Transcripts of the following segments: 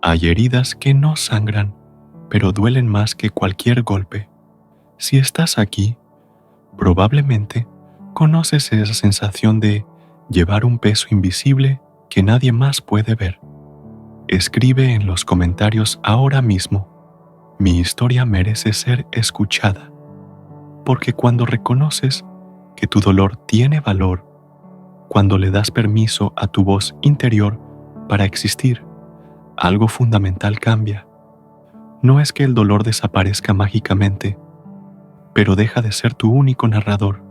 Hay heridas que no sangran, pero duelen más que cualquier golpe. Si estás aquí, probablemente conoces esa sensación de llevar un peso invisible que nadie más puede ver. Escribe en los comentarios ahora mismo: mi historia merece ser escuchada, porque cuando reconoces que tu dolor tiene valor, cuando le das permiso a tu voz interior para existir, algo fundamental cambia. No es que el dolor desaparezca mágicamente, pero deja de ser tu único narrador.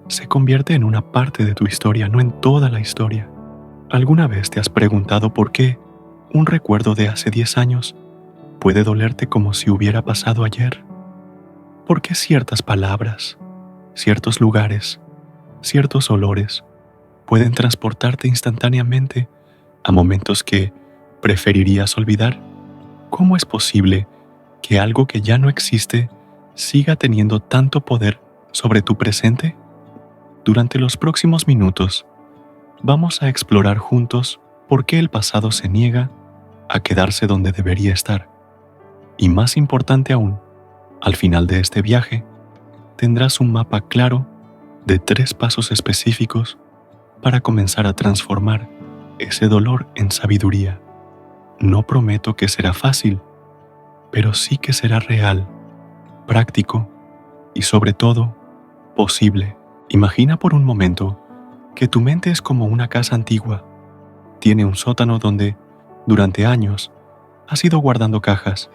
Se convierte en una parte de tu historia, no en toda la historia. ¿Alguna vez te has preguntado por qué un recuerdo de hace 10 años puede dolerte como si hubiera pasado ayer? ¿Por qué ciertas palabras, ciertos lugares, ciertos olores pueden transportarte instantáneamente a momentos que preferirías olvidar? ¿Cómo es posible que algo que ya no existe siga teniendo tanto poder sobre tu presente? Durante los próximos minutos, vamos a explorar juntos por qué el pasado se niega a quedarse donde debería estar. Y más importante aún, al final de este viaje, tendrás un mapa claro de 3 pasos específicos para comenzar a transformar ese dolor en sabiduría. No prometo que será fácil, pero sí que será real, práctico y sobre todo, posible. Imagina por un momento que tu mente es como una casa antigua. Tiene un sótano donde, durante años, has ido guardando cajas.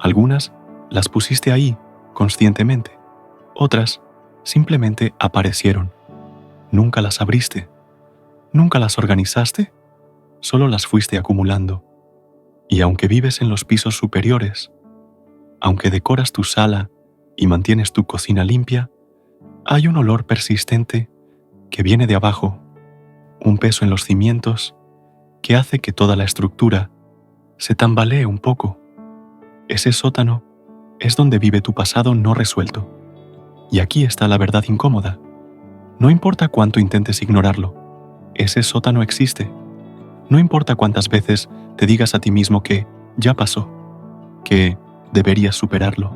Algunas las pusiste ahí conscientemente, otras simplemente aparecieron. Nunca las abriste, nunca las organizaste, solo las fuiste acumulando. Y aunque vives en los pisos superiores, aunque decoras tu sala y mantienes tu cocina limpia, hay un olor persistente que viene de abajo, un peso en los cimientos que hace que toda la estructura se tambalee un poco. Ese sótano es donde vive tu pasado no resuelto. Y aquí está la verdad incómoda. No importa cuánto intentes ignorarlo, ese sótano existe. No importa cuántas veces te digas a ti mismo que ya pasó, que deberías superarlo,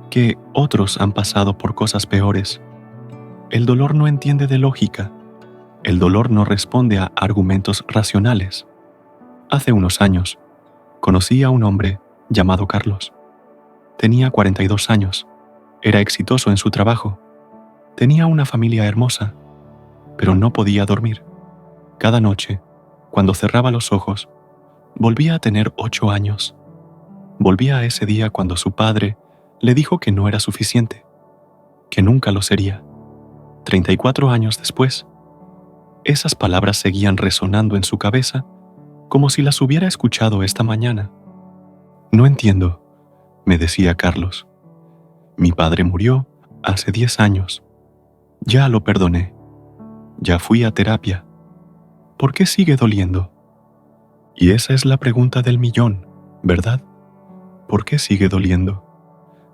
que otros han pasado por cosas peores. El dolor no entiende de lógica. El dolor no responde a argumentos racionales. Hace unos años, conocí a un hombre llamado Carlos. Tenía 42 años, era exitoso en su trabajo, tenía una familia hermosa, pero no podía dormir. Cada noche, cuando cerraba los ojos, volvía a tener 8 años. Volvía a ese día cuando su padre le dijo que no era suficiente, que nunca lo sería. 34 años después, esas palabras seguían resonando en su cabeza como si las hubiera escuchado esta mañana. No entiendo, me decía Carlos. Mi padre murió hace 10 años. Ya lo perdoné. Ya fui a terapia. ¿Por qué sigue doliendo? Y esa es la pregunta del millón, ¿verdad? ¿Por qué sigue doliendo?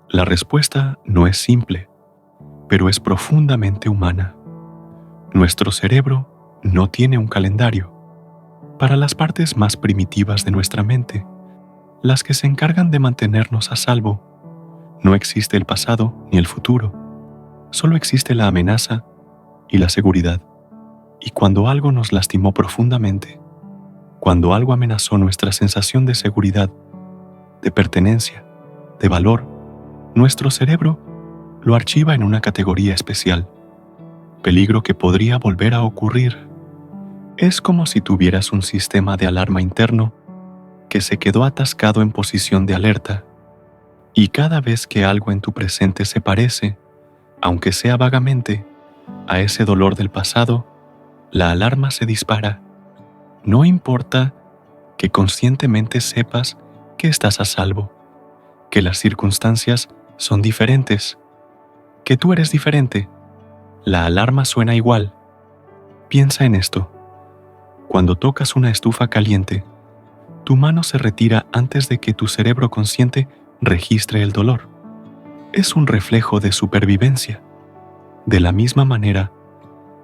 La respuesta no es simple, pero es profundamente humana. Nuestro cerebro no tiene un calendario. Para las partes más primitivas de nuestra mente, las que se encargan de mantenernos a salvo, no existe el pasado ni el futuro. Solo existe la amenaza y la seguridad. Y cuando algo nos lastimó profundamente, cuando algo amenazó nuestra sensación de seguridad, de pertenencia, de valor, nuestro cerebro lo archiva en una categoría especial. Peligro que podría volver a ocurrir. Es como si tuvieras un sistema de alarma interno que se quedó atascado en posición de alerta, y cada vez que algo en tu presente se parece, aunque sea vagamente, a ese dolor del pasado, la alarma se dispara. No importa que conscientemente sepas que estás a salvo, que las circunstancias son diferentes, que tú eres diferente, la alarma suena igual. Piensa en esto. Cuando tocas una estufa caliente, tu mano se retira antes de que tu cerebro consciente registre el dolor. Es un reflejo de supervivencia. De la misma manera,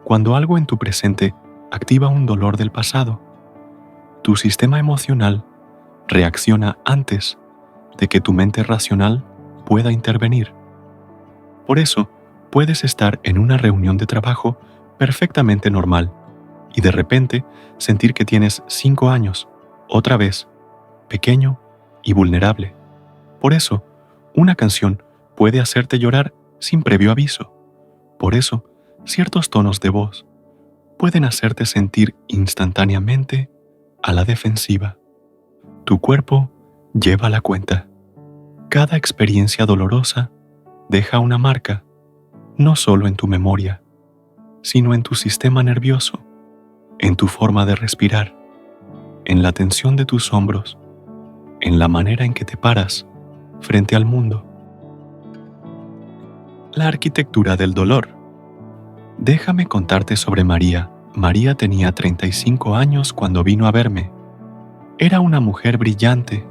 cuando algo en tu presente activa un dolor del pasado, tu sistema emocional reacciona antes de que tu mente racional pueda intervenir. Por eso, puedes estar en una reunión de trabajo perfectamente normal y de repente sentir que tienes 5 años, otra vez, pequeño y vulnerable. Por eso, una canción puede hacerte llorar sin previo aviso. Por eso, ciertos tonos de voz pueden hacerte sentir instantáneamente a la defensiva. Tu cuerpo lleva la cuenta. Cada experiencia dolorosa deja una marca, no solo en tu memoria, sino en tu sistema nervioso, en tu forma de respirar, en la tensión de tus hombros, en la manera en que te paras frente al mundo. La arquitectura del dolor. Déjame contarte sobre María. María tenía 35 años cuando vino a verme. Era una mujer brillante,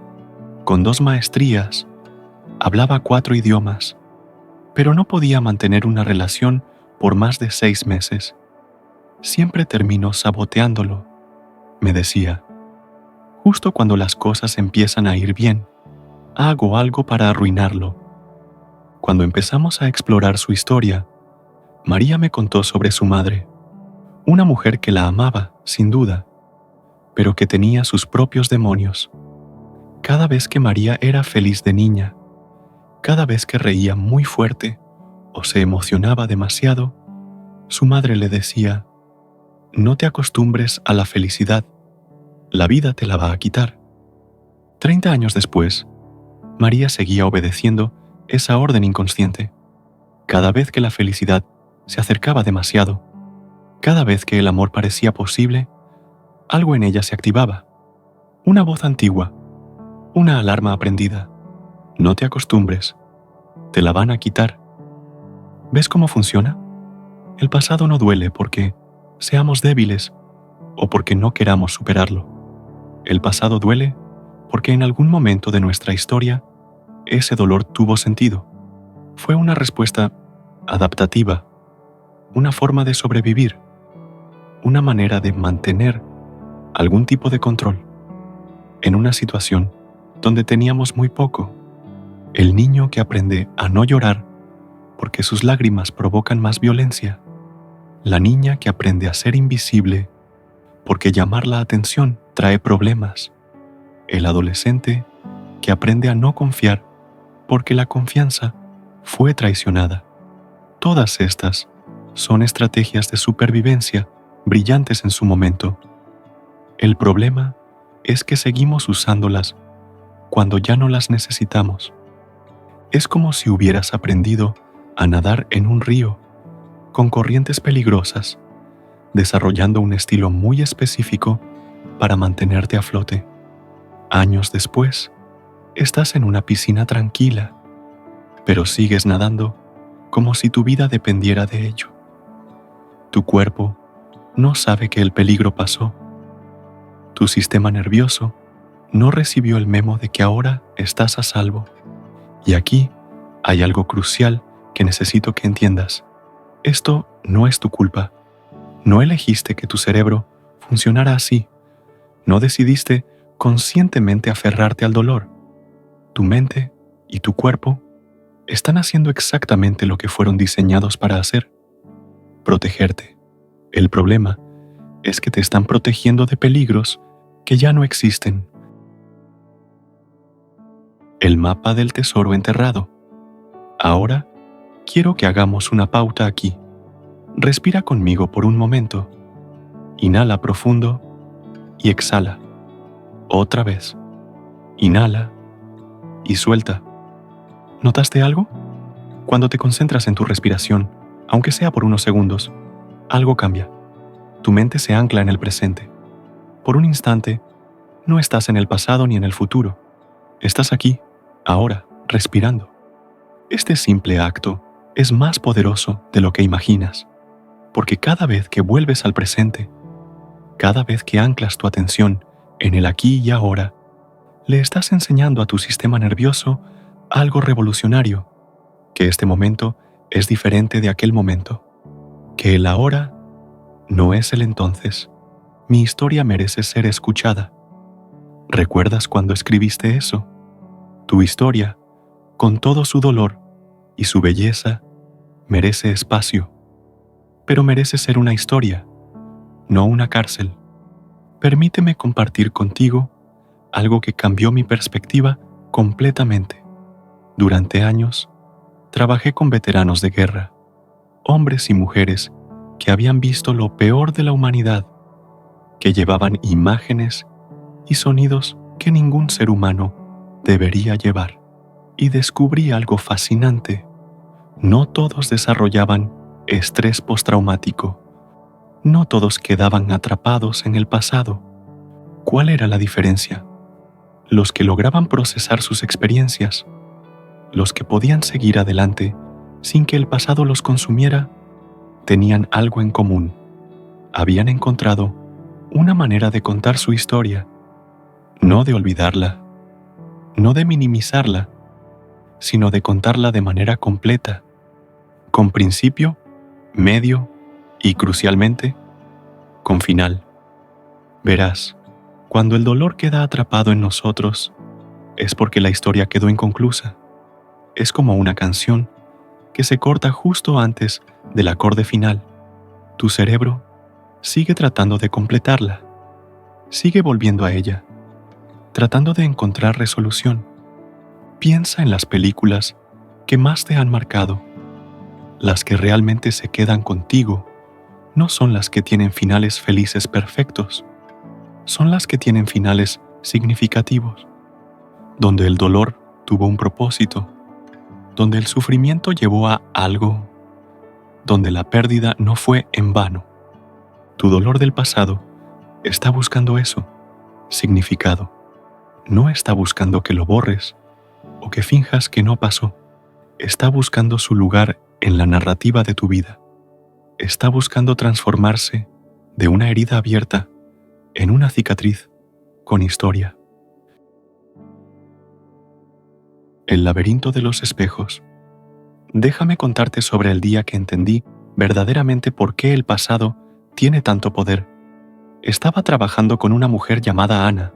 con 2 maestrías, hablaba 4 idiomas, pero no podía mantener una relación por más de 6 meses. Siempre termino saboteándolo, me decía. Justo cuando las cosas empiezan a ir bien, hago algo para arruinarlo. Cuando empezamos a explorar su historia, María me contó sobre su madre, una mujer que la amaba, sin duda, pero que tenía sus propios demonios. Cada vez que María era feliz de niña, cada vez que reía muy fuerte o se emocionaba demasiado, su madre le decía: «No te acostumbres a la felicidad, la vida te la va a quitar». 30 años después, María seguía obedeciendo esa orden inconsciente. Cada vez que la felicidad se acercaba demasiado, cada vez que el amor parecía posible, algo en ella se activaba. Una voz antigua, una alarma aprendida. No te acostumbres, te la van a quitar. ¿Ves cómo funciona? El pasado no duele porque seamos débiles o porque no queramos superarlo. El pasado duele porque en algún momento de nuestra historia ese dolor tuvo sentido. Fue una respuesta adaptativa, una forma de sobrevivir, una manera de mantener algún tipo de control en una situación donde teníamos muy poco. El niño que aprende a no llorar porque sus lágrimas provocan más violencia. La niña que aprende a ser invisible porque llamar la atención trae problemas. El adolescente que aprende a no confiar porque la confianza fue traicionada. Todas estas son estrategias de supervivencia brillantes en su momento. El problema es que seguimos usándolas cuando ya no las necesitamos. Es como si hubieras aprendido a nadar en un río con corrientes peligrosas, desarrollando un estilo muy específico para mantenerte a flote. Años después, estás en una piscina tranquila, pero sigues nadando como si tu vida dependiera de ello. Tu cuerpo no sabe que el peligro pasó. Tu sistema nervioso no recibió el memo de que ahora estás a salvo. Y aquí hay algo crucial que necesito que entiendas. Esto no es tu culpa. No elegiste que tu cerebro funcionara así. No decidiste conscientemente aferrarte al dolor. Tu mente y tu cuerpo están haciendo exactamente lo que fueron diseñados para hacer: protegerte. El problema es que te están protegiendo de peligros que ya no existen. El mapa del tesoro enterrado. Ahora quiero que hagamos una pauta aquí. Respira conmigo por un momento. Inhala profundo y exhala. Otra vez. Inhala y suelta. ¿Notaste algo? Cuando te concentras en tu respiración, aunque sea por unos segundos, algo cambia. Tu mente se ancla en el presente. Por un instante, no estás en el pasado ni en el futuro. Estás aquí, ahora, respirando. Este simple acto es más poderoso de lo que imaginas, porque cada vez que vuelves al presente, cada vez que anclas tu atención en el aquí y ahora, le estás enseñando a tu sistema nervioso algo revolucionario, que este momento es diferente de aquel momento, que el ahora no es el entonces. Mi historia merece ser escuchada. ¿Recuerdas cuando escribiste eso? Tu historia, con todo su dolor y su belleza, merece espacio, pero merece ser una historia, no una cárcel. Permíteme compartir contigo algo que cambió mi perspectiva completamente. Durante años, trabajé con veteranos de guerra, hombres y mujeres que habían visto lo peor de la humanidad, que llevaban imágenes y sonidos que ningún ser humano debería llevar. Y descubrí algo fascinante. No todos desarrollaban estrés postraumático. No todos quedaban atrapados en el pasado. ¿Cuál era la diferencia? Los que lograban procesar sus experiencias, los que podían seguir adelante sin que el pasado los consumiera, tenían algo en común. Habían encontrado una manera de contar su historia, no de olvidarla, no de minimizarla, sino de contarla de manera completa, con principio, medio y, crucialmente, con final. Verás, cuando el dolor queda atrapado en nosotros, es porque la historia quedó inconclusa. Es como una canción que se corta justo antes del acorde final. Tu cerebro sigue tratando de completarla, sigue volviendo a ella, tratando de encontrar resolución. Piensa en las películas que más te han marcado. Las que realmente se quedan contigo no son las que tienen finales felices perfectos, son las que tienen finales significativos, donde el dolor tuvo un propósito, donde el sufrimiento llevó a algo, donde la pérdida no fue en vano. Tu dolor del pasado está buscando eso, significado. No está buscando que lo borres o que finjas que no pasó. Está buscando su lugar en la narrativa de tu vida. Está buscando transformarse de una herida abierta en una cicatriz con historia. El laberinto de los espejos. Déjame contarte sobre el día que entendí verdaderamente por qué el pasado tiene tanto poder. Estaba trabajando con una mujer llamada Ana.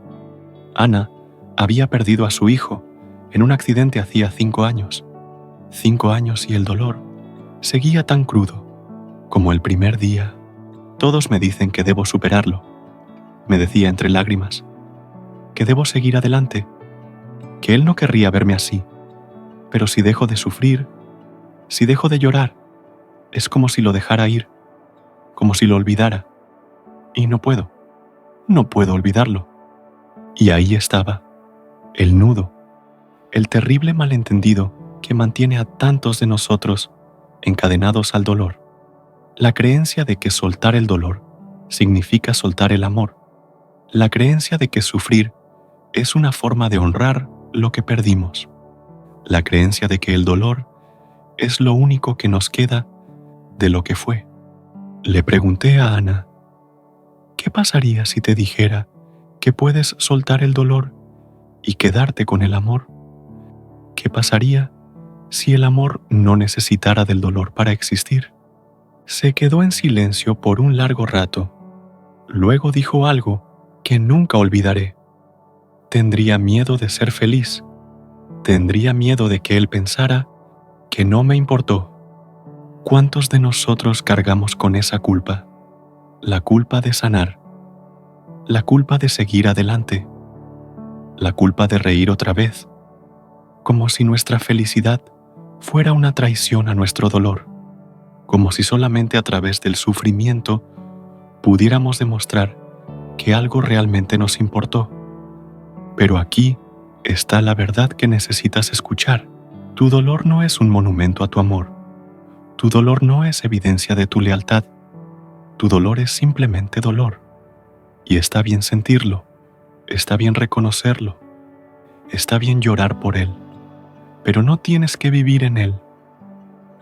Ana había perdido a su hijo en un accidente hacía 5 años. 5 años y el dolor seguía tan crudo como el primer día. Todos me dicen que debo superarlo, me decía entre lágrimas, que debo seguir adelante, que él no querría verme así, pero si dejo de sufrir, si dejo de llorar, es como si lo dejara ir, como si lo olvidara. Y no puedo olvidarlo. Y ahí estaba, el nudo, el terrible malentendido que mantiene a tantos de nosotros encadenados al dolor. La creencia de que soltar el dolor significa soltar el amor. La creencia de que sufrir es una forma de honrar lo que perdimos. La creencia de que el dolor es lo único que nos queda de lo que fue. Le pregunté a Ana, ¿qué pasaría si te dijera que puedes soltar el dolor y quedarte con el amor? ¿Qué pasaría si el amor no necesitara del dolor para existir? Se quedó en silencio por un largo rato. Luego dijo algo que nunca olvidaré. Tendría miedo de ser feliz. Tendría miedo de que él pensara que no me importó. ¿Cuántos de nosotros cargamos con esa culpa? La culpa de sanar. La culpa de seguir adelante. La culpa de reír otra vez. Como si nuestra felicidad fuera una traición a nuestro dolor. Como si solamente a través del sufrimiento pudiéramos demostrar que algo realmente nos importó. Pero aquí está la verdad que necesitas escuchar. Tu dolor no es un monumento a tu amor. Tu dolor no es evidencia de tu lealtad. Tu dolor es simplemente dolor. Y está bien sentirlo, está bien reconocerlo, está bien llorar por él. Pero no tienes que vivir en él.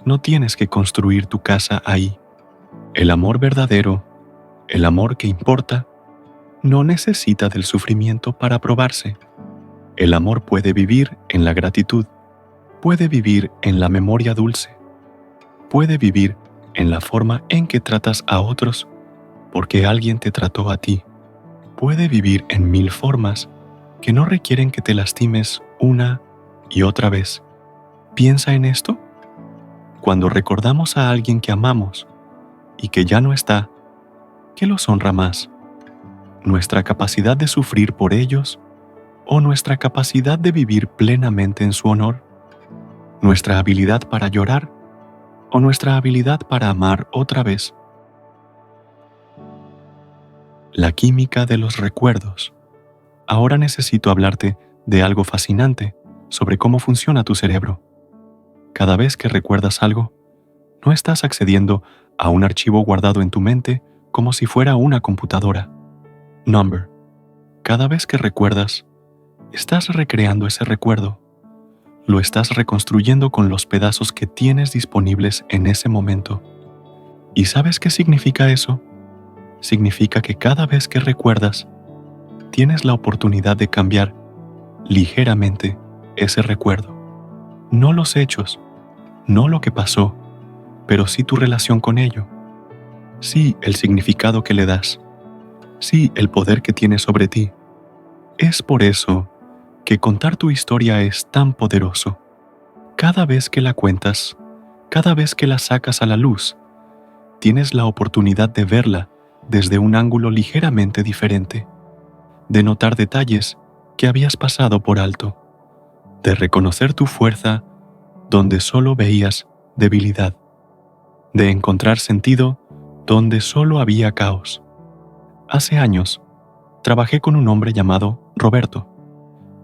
No tienes que construir tu casa ahí. El amor verdadero, el amor que importa, no necesita del sufrimiento para probarse. El amor puede vivir en la gratitud, puede vivir en la memoria dulce, puede vivir en la forma en que tratas a otros porque alguien te trató a ti. Puede vivir en 1000 formas que no requieren que te lastimes una y otra vez. Piensa en esto. Cuando recordamos a alguien que amamos y que ya no está, ¿qué los honra más? ¿Nuestra capacidad de sufrir por ellos o nuestra capacidad de vivir plenamente en su honor? ¿Nuestra habilidad para llorar o nuestra habilidad para amar otra vez? La química de los recuerdos. Ahora necesito hablarte de algo fascinante sobre cómo funciona tu cerebro. Cada vez que recuerdas algo, no estás accediendo a un archivo guardado en tu mente como si fuera una computadora. Number. Cada vez que recuerdas, estás recreando ese recuerdo. Lo estás reconstruyendo con los pedazos que tienes disponibles en ese momento. ¿Y sabes qué significa eso? Significa que cada vez que recuerdas, tienes la oportunidad de cambiar ligeramente ese recuerdo. No los hechos, no lo que pasó, pero sí tu relación con ello. Sí el significado que le das. Sí el poder que tiene sobre ti. Es por eso que contar tu historia es tan poderoso. Cada vez que la cuentas, cada vez que la sacas a la luz, tienes la oportunidad de verla desde un ángulo ligeramente diferente, de notar detalles que habías pasado por alto, de reconocer tu fuerza donde solo veías debilidad, de encontrar sentido donde solo había caos. Hace años, trabajé con un hombre llamado Roberto.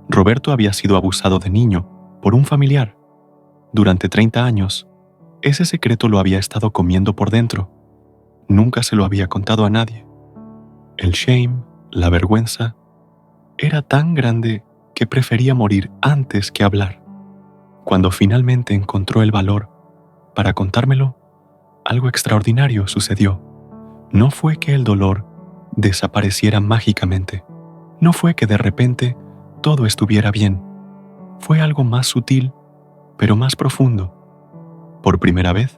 Roberto había sido abusado de niño por un familiar. Durante 30 años, ese secreto lo había estado comiendo por dentro. Nunca se lo había contado a nadie. El shame, la vergüenza, era tan grande que prefería morir antes que hablar. Cuando finalmente encontró el valor para contármelo, algo extraordinario sucedió. No fue que el dolor desapareciera mágicamente. No fue que de repente todo estuviera bien. Fue algo más sutil, pero más profundo. Por primera vez,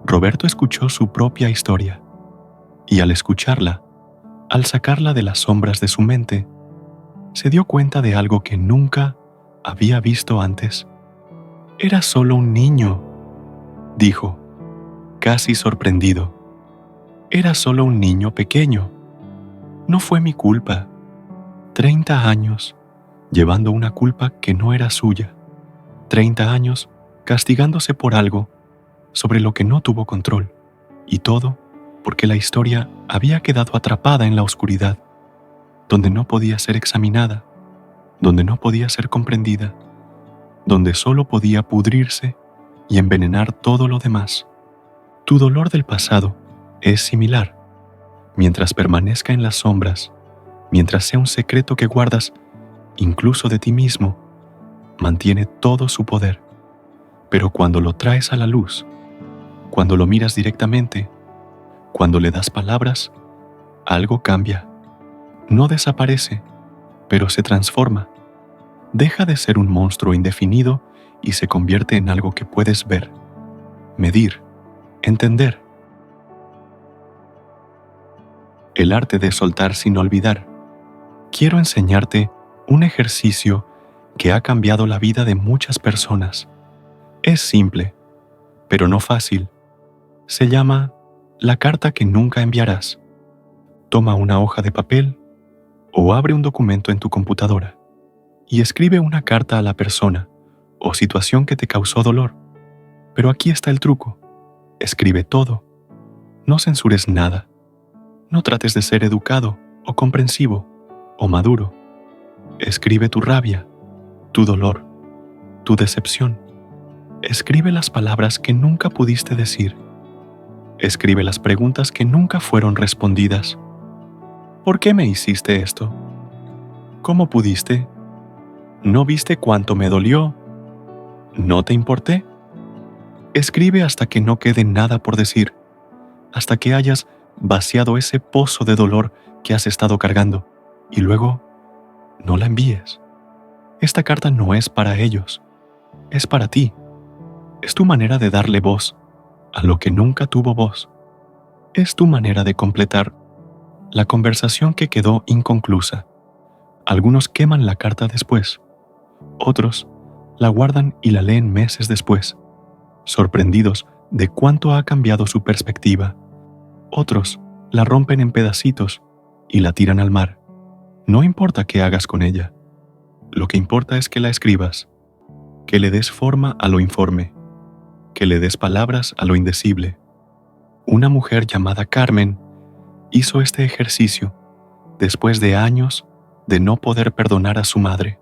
Roberto escuchó su propia historia, y al escucharla, al sacarla de las sombras de su mente, se dio cuenta de algo que nunca había visto antes. Era solo un niño, dijo, casi sorprendido. Era solo un niño pequeño. No fue mi culpa. 30 años llevando una culpa que no era suya. 30 años castigándose por algo sobre lo que no tuvo control. Y todo porque la historia había quedado atrapada en la oscuridad, donde no podía ser examinada, donde no podía ser comprendida, donde solo podía pudrirse y envenenar todo lo demás. Tu dolor del pasado es similar. Mientras permanezca en las sombras, mientras sea un secreto que guardas incluso de ti mismo, mantiene todo su poder. Pero cuando lo traes a la luz, cuando lo miras directamente, cuando le das palabras, algo cambia. No desaparece, pero se transforma. Deja de ser un monstruo indefinido y se convierte en algo que puedes ver, medir, entender. El arte de soltar sin olvidar. Quiero enseñarte un ejercicio que ha cambiado la vida de muchas personas. Es simple, pero no fácil. Se llama la carta que nunca enviarás. Toma una hoja de papel o abre un documento en tu computadora y escribe una carta a la persona o situación que te causó dolor. Pero aquí está el truco. Escribe todo. No censures nada. No trates de ser educado o comprensivo o maduro. Escribe tu rabia, tu dolor, tu decepción. Escribe las palabras que nunca pudiste decir. Escribe las preguntas que nunca fueron respondidas. ¿Por qué me hiciste esto? ¿Cómo pudiste? ¿No viste cuánto me dolió? ¿No te importé? Escribe hasta que no quede nada por decir, hasta que hayas vaciado ese pozo de dolor que has estado cargando, y luego no la envíes. Esta carta no es para ellos, es para ti. Es tu manera de darle voz a lo que nunca tuvo voz. Es tu manera de completar la conversación que quedó inconclusa. Algunos queman la carta después. Otros la guardan y la leen meses después, sorprendidos de cuánto ha cambiado su perspectiva. Otros la rompen en pedacitos y la tiran al mar. No importa qué hagas con ella. Lo que importa es que la escribas, que le des forma a lo informe, que le des palabras a lo indecible. Una mujer llamada Carmen hizo este ejercicio después de años de no poder perdonar a su madre.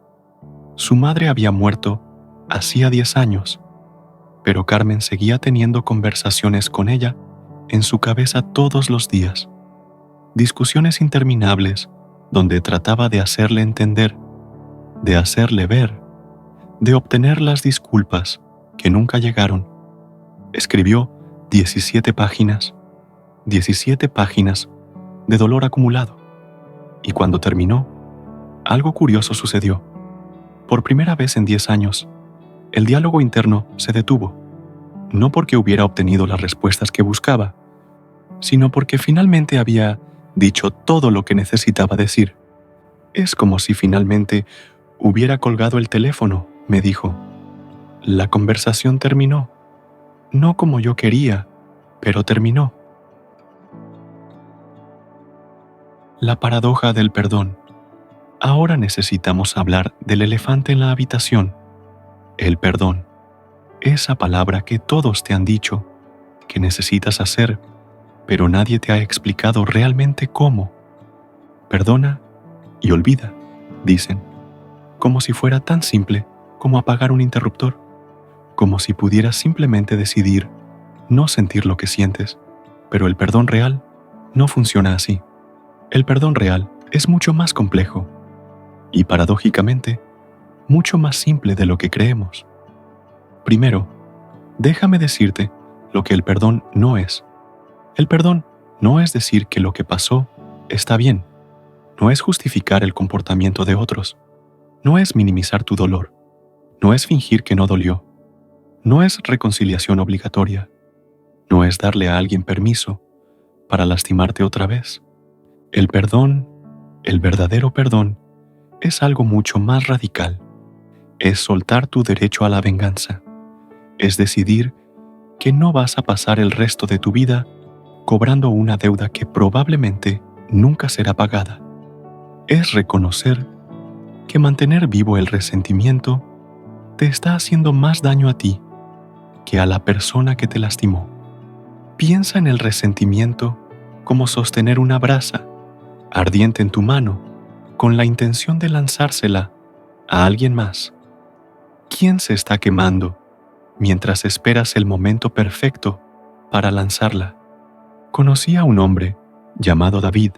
Su madre había muerto hacía 10 años, pero Carmen seguía teniendo conversaciones con ella en su cabeza todos los días. Discusiones interminables donde trataba de hacerle entender, de hacerle ver, de obtener las disculpas que nunca llegaron. Escribió 17 páginas de dolor acumulado. Y cuando terminó, algo curioso sucedió. Por primera vez en 10 años, el diálogo interno se detuvo, no porque hubiera obtenido las respuestas que buscaba, sino porque finalmente había dicho todo lo que necesitaba decir. Es como si finalmente hubiera colgado el teléfono, me dijo. La conversación terminó. No como yo quería, pero terminó. La paradoja del perdón. Ahora necesitamos hablar del elefante en la habitación, el perdón. Esa palabra que todos te han dicho, que necesitas hacer, pero nadie te ha explicado realmente cómo. Perdona y olvida, dicen, como si fuera tan simple como apagar un interruptor, como si pudieras simplemente decidir no sentir lo que sientes, pero el perdón real no funciona así. El perdón real es mucho más complejo y, paradójicamente, mucho más simple de lo que creemos. Primero, déjame decirte lo que el perdón no es. El perdón no es decir que lo que pasó está bien, no es justificar el comportamiento de otros, no es minimizar tu dolor, no es fingir que no dolió, no es reconciliación obligatoria, no es darle a alguien permiso para lastimarte otra vez. El perdón, el verdadero perdón, es algo mucho más radical. Es soltar tu derecho a la venganza. Es decidir que no vas a pasar el resto de tu vida cobrando una deuda que probablemente nunca será pagada. Es reconocer que mantener vivo el resentimiento te está haciendo más daño a ti que a la persona que te lastimó. Piensa en el resentimiento como sostener una brasa ardiente en tu mano con la intención de lanzársela a alguien más. ¿Quién se está quemando mientras esperas el momento perfecto para lanzarla? Conocí a un hombre llamado David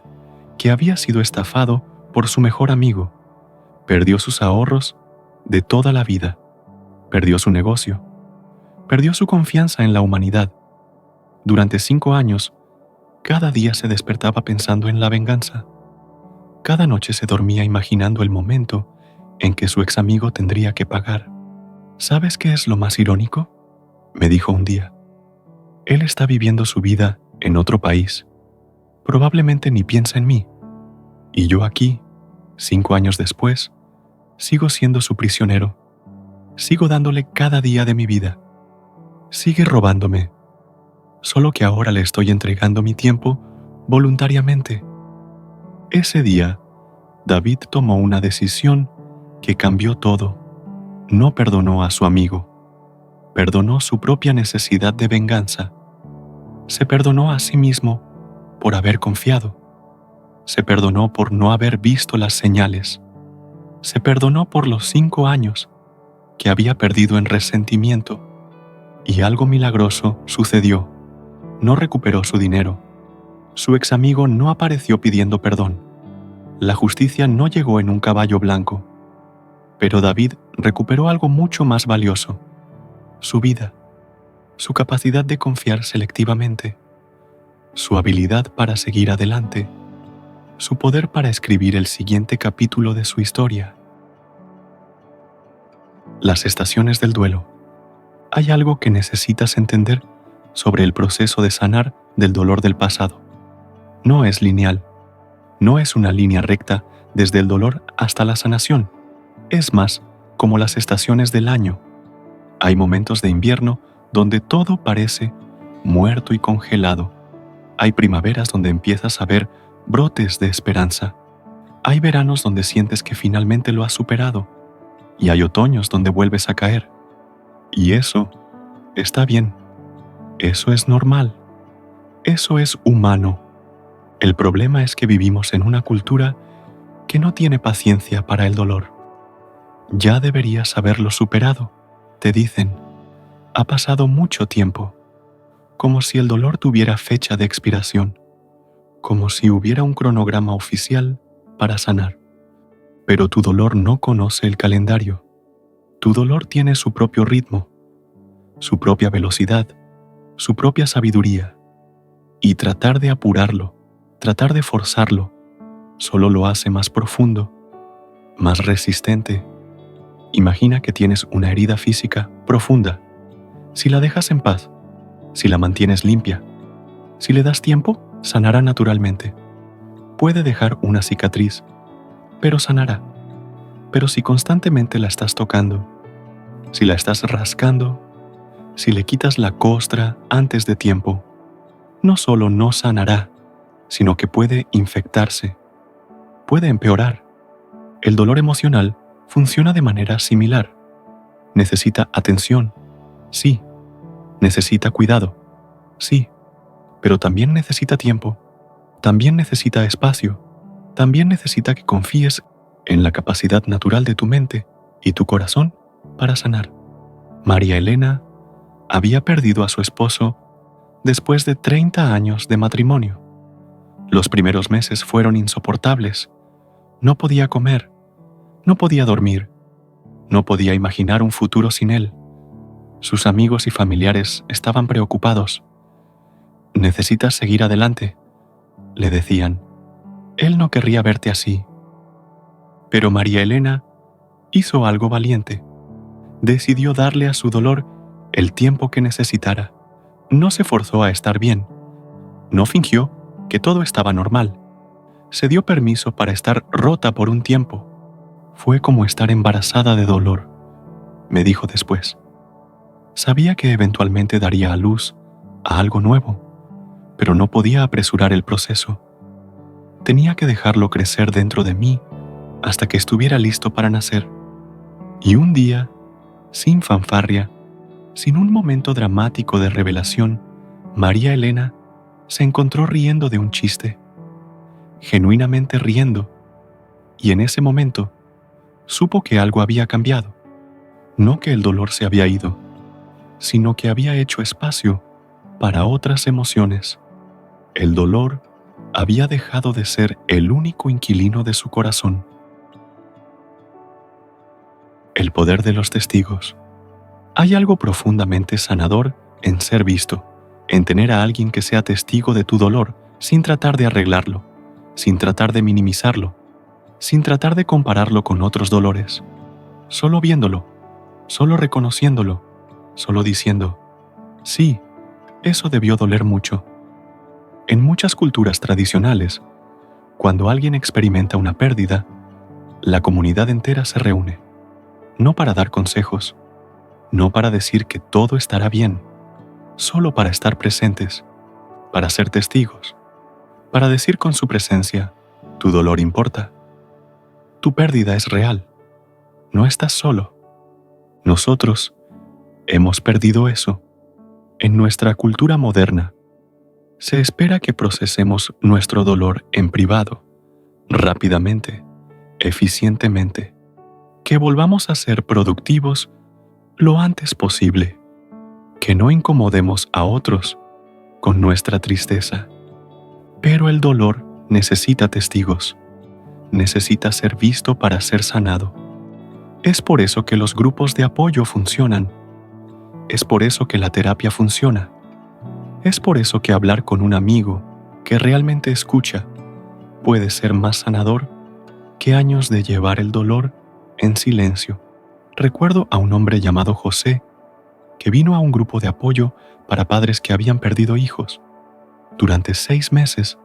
que había sido estafado por su mejor amigo. Perdió sus ahorros de toda la vida. Perdió su negocio. Perdió su confianza en la humanidad. Durante 5 años, cada día se despertaba pensando en la venganza. Cada noche se dormía imaginando el momento en que su ex amigo tendría que pagar. ¿Sabes qué es lo más irónico?, me dijo un día. Él está viviendo su vida en otro país. Probablemente ni piensa en mí. Y yo aquí, 5 años después, sigo siendo su prisionero. Sigo dándole cada día de mi vida. Sigue robándome. Solo que ahora le estoy entregando mi tiempo voluntariamente. Ese día, David tomó una decisión que cambió todo. No perdonó a su amigo. Perdonó su propia necesidad de venganza. Se perdonó a sí mismo por haber confiado. Se perdonó por no haber visto las señales. Se perdonó por los 5 años que había perdido en resentimiento. Y algo milagroso sucedió. No recuperó su dinero. Su ex amigo no apareció pidiendo perdón. La justicia no llegó en un caballo blanco. Pero David recuperó algo mucho más valioso: su vida, su capacidad de confiar selectivamente, su habilidad para seguir adelante, su poder para escribir el siguiente capítulo de su historia. Las estaciones del duelo. Hay algo que necesitas entender sobre el proceso de sanar del dolor del pasado. No es lineal. No es una línea recta desde el dolor hasta la sanación. Es más como las estaciones del año. Hay momentos de invierno donde todo parece muerto y congelado. Hay primaveras donde empiezas a ver brotes de esperanza. Hay veranos donde sientes que finalmente lo has superado. Y hay otoños donde vuelves a caer. Y eso está bien. Eso es normal. Eso es humano. El problema es que vivimos en una cultura que no tiene paciencia para el dolor. Ya deberías haberlo superado, te dicen. Ha pasado mucho tiempo, como si el dolor tuviera fecha de expiración, como si hubiera un cronograma oficial para sanar. Pero tu dolor no conoce el calendario. Tu dolor tiene su propio ritmo, su propia velocidad, su propia sabiduría. Y tratar de apurarlo, tratar de forzarlo, solo lo hace más profundo, más resistente. Imagina que tienes una herida física profunda. Si la dejas en paz, si la mantienes limpia, si le das tiempo, sanará naturalmente. Puede dejar una cicatriz, pero sanará. Pero si constantemente la estás tocando, si la estás rascando, si le quitas la costra antes de tiempo, no solo no sanará, sino que puede infectarse, puede empeorar. El dolor emocional funciona de manera similar. Necesita atención, sí. Necesita cuidado, sí. Pero también necesita tiempo, también necesita espacio, también necesita que confíes en la capacidad natural de tu mente y tu corazón para sanar. María Elena había perdido a su esposo después de 30 años de matrimonio. Los primeros meses fueron insoportables. No podía comer, no podía dormir, no podía imaginar un futuro sin él. Sus amigos y familiares estaban preocupados. «Necesitas seguir adelante», le decían. Él no querría verte así. Pero María Elena hizo algo valiente. Decidió darle a su dolor el tiempo que necesitara. No se forzó a estar bien. No fingió que todo estaba normal. Se dio permiso para estar rota por un tiempo. Fue como estar embarazada de dolor, me dijo después. Sabía que eventualmente daría a luz a algo nuevo, pero no podía apresurar el proceso. Tenía que dejarlo crecer dentro de mí hasta que estuviera listo para nacer. Y un día, sin fanfarria, sin un momento dramático de revelación, María Elena se encontró riendo de un chiste, genuinamente riendo, y en ese momento supo que algo había cambiado. No que el dolor se había ido, sino que había hecho espacio para otras emociones. El dolor había dejado de ser el único inquilino de su corazón. El poder de los testigos. Hay algo profundamente sanador en ser visto, en tener a alguien que sea testigo de tu dolor sin tratar de arreglarlo, sin tratar de minimizarlo, sin tratar de compararlo con otros dolores, solo viéndolo, solo reconociéndolo, solo diciendo, sí, eso debió doler mucho. En muchas culturas tradicionales, cuando alguien experimenta una pérdida, la comunidad entera se reúne, no para dar consejos, no para decir que todo estará bien, solo para estar presentes, para ser testigos, para decir con su presencia, tu dolor importa, tu pérdida es real, no estás solo. Nosotros hemos perdido eso. En nuestra cultura moderna, se espera que procesemos nuestro dolor en privado, rápidamente, eficientemente, que volvamos a ser productivos lo antes posible, que no incomodemos a otros con nuestra tristeza. Pero el dolor necesita testigos, necesita ser visto para ser sanado. Es por eso que los grupos de apoyo funcionan. Es por eso que la terapia funciona. Es por eso que hablar con un amigo que realmente escucha puede ser más sanador que años de llevar el dolor en silencio. Recuerdo a un hombre llamado José que vino a un grupo de apoyo para padres que habían perdido hijos. Durante 6 meses,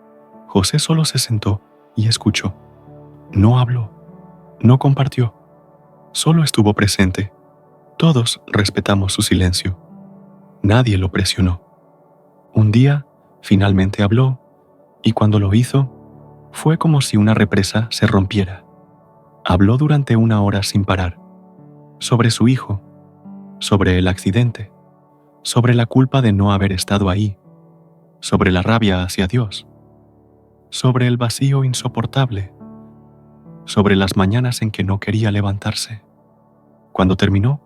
José solo se sentó y escuchó. No habló, no compartió, solo estuvo presente. Todos respetamos su silencio. Nadie lo presionó. Un día, finalmente habló, y cuando lo hizo, fue como si una represa se rompiera. Habló durante 1 hora sin parar, sobre su hijo, sobre el accidente, sobre la culpa de no haber estado ahí, sobre la rabia hacia Dios, sobre el vacío insoportable, sobre las mañanas en que no quería levantarse. Cuando terminó,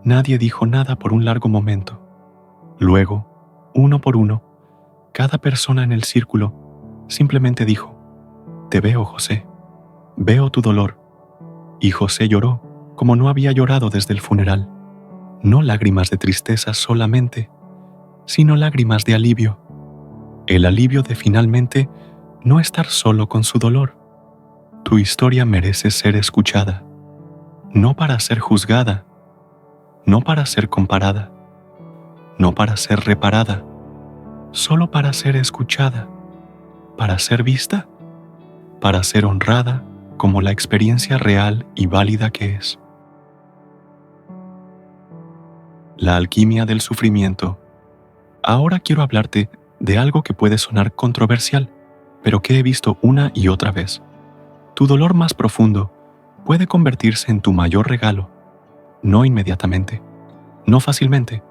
nadie dijo nada por un largo momento. Luego, uno por uno, cada persona en el círculo simplemente dijo: «Te veo, José, veo tu dolor». Y José lloró como no había llorado desde el funeral. No lágrimas de tristeza solamente, sino lágrimas de alivio. El alivio de finalmente no estar solo con su dolor. Tu historia merece ser escuchada, no para ser juzgada, no para ser comparada, no para ser reparada, solo para ser escuchada, para ser vista, para ser honrada como la experiencia real y válida que es. La alquimia del sufrimiento. Ahora quiero hablarte de algo que puede sonar controversial, pero que he visto una y otra vez. Tu dolor más profundo puede convertirse en tu mayor regalo, no inmediatamente, no fácilmente,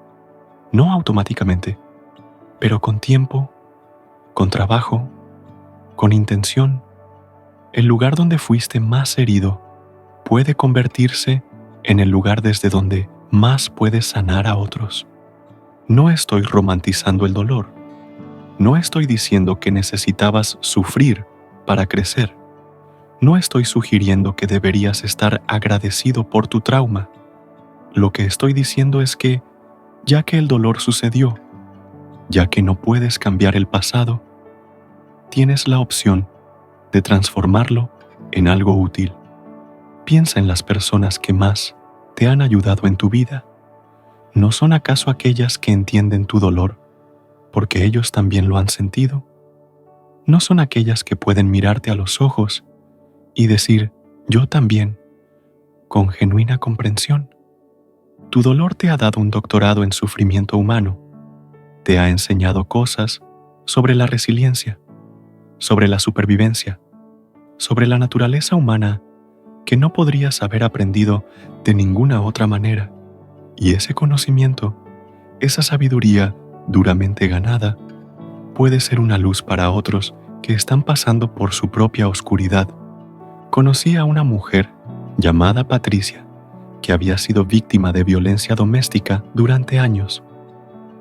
no automáticamente, pero con tiempo, con trabajo, con intención. El lugar donde fuiste más herido puede convertirse en el lugar desde donde más puedes sanar a otros. No estoy romantizando el dolor. No estoy diciendo que necesitabas sufrir para crecer. No estoy sugiriendo que deberías estar agradecido por tu trauma. Lo que estoy diciendo es que, ya que el dolor sucedió, ya que no puedes cambiar el pasado, tienes la opción de transformarlo en algo útil. Piensa en las personas que más te han ayudado en tu vida. ¿No son acaso aquellas que entienden tu dolor porque ellos también lo han sentido? ¿No son aquellas que pueden mirarte a los ojos y decir «yo también», con genuina comprensión? Tu dolor te ha dado un doctorado en sufrimiento humano. Te ha enseñado cosas sobre la resiliencia, sobre la supervivencia, sobre la naturaleza humana que no podrías haber aprendido de ninguna otra manera. Y ese conocimiento, esa sabiduría duramente ganada, puede ser una luz para otros que están pasando por su propia oscuridad. Conocí a una mujer llamada Patricia, que había sido víctima de violencia doméstica durante años.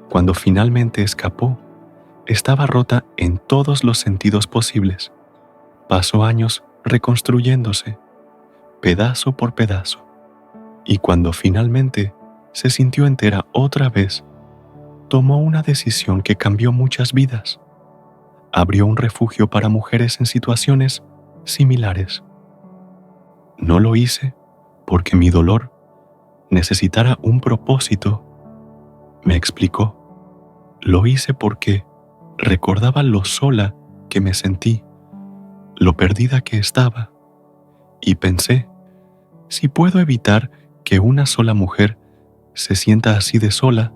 Cuando finalmente escapó, estaba rota en todos los sentidos posibles. Pasó años reconstruyéndose, pedazo por pedazo, y cuando finalmente se sintió entera otra vez, tomó una decisión que cambió muchas vidas. Abrió un refugio para mujeres en situaciones similares. No lo hice porque mi dolor necesitara un propósito, me explicó. Lo hice porque recordaba lo sola que me sentí, lo perdida que estaba, y pensé, si puedo evitar que una sola mujer se sienta así de sola,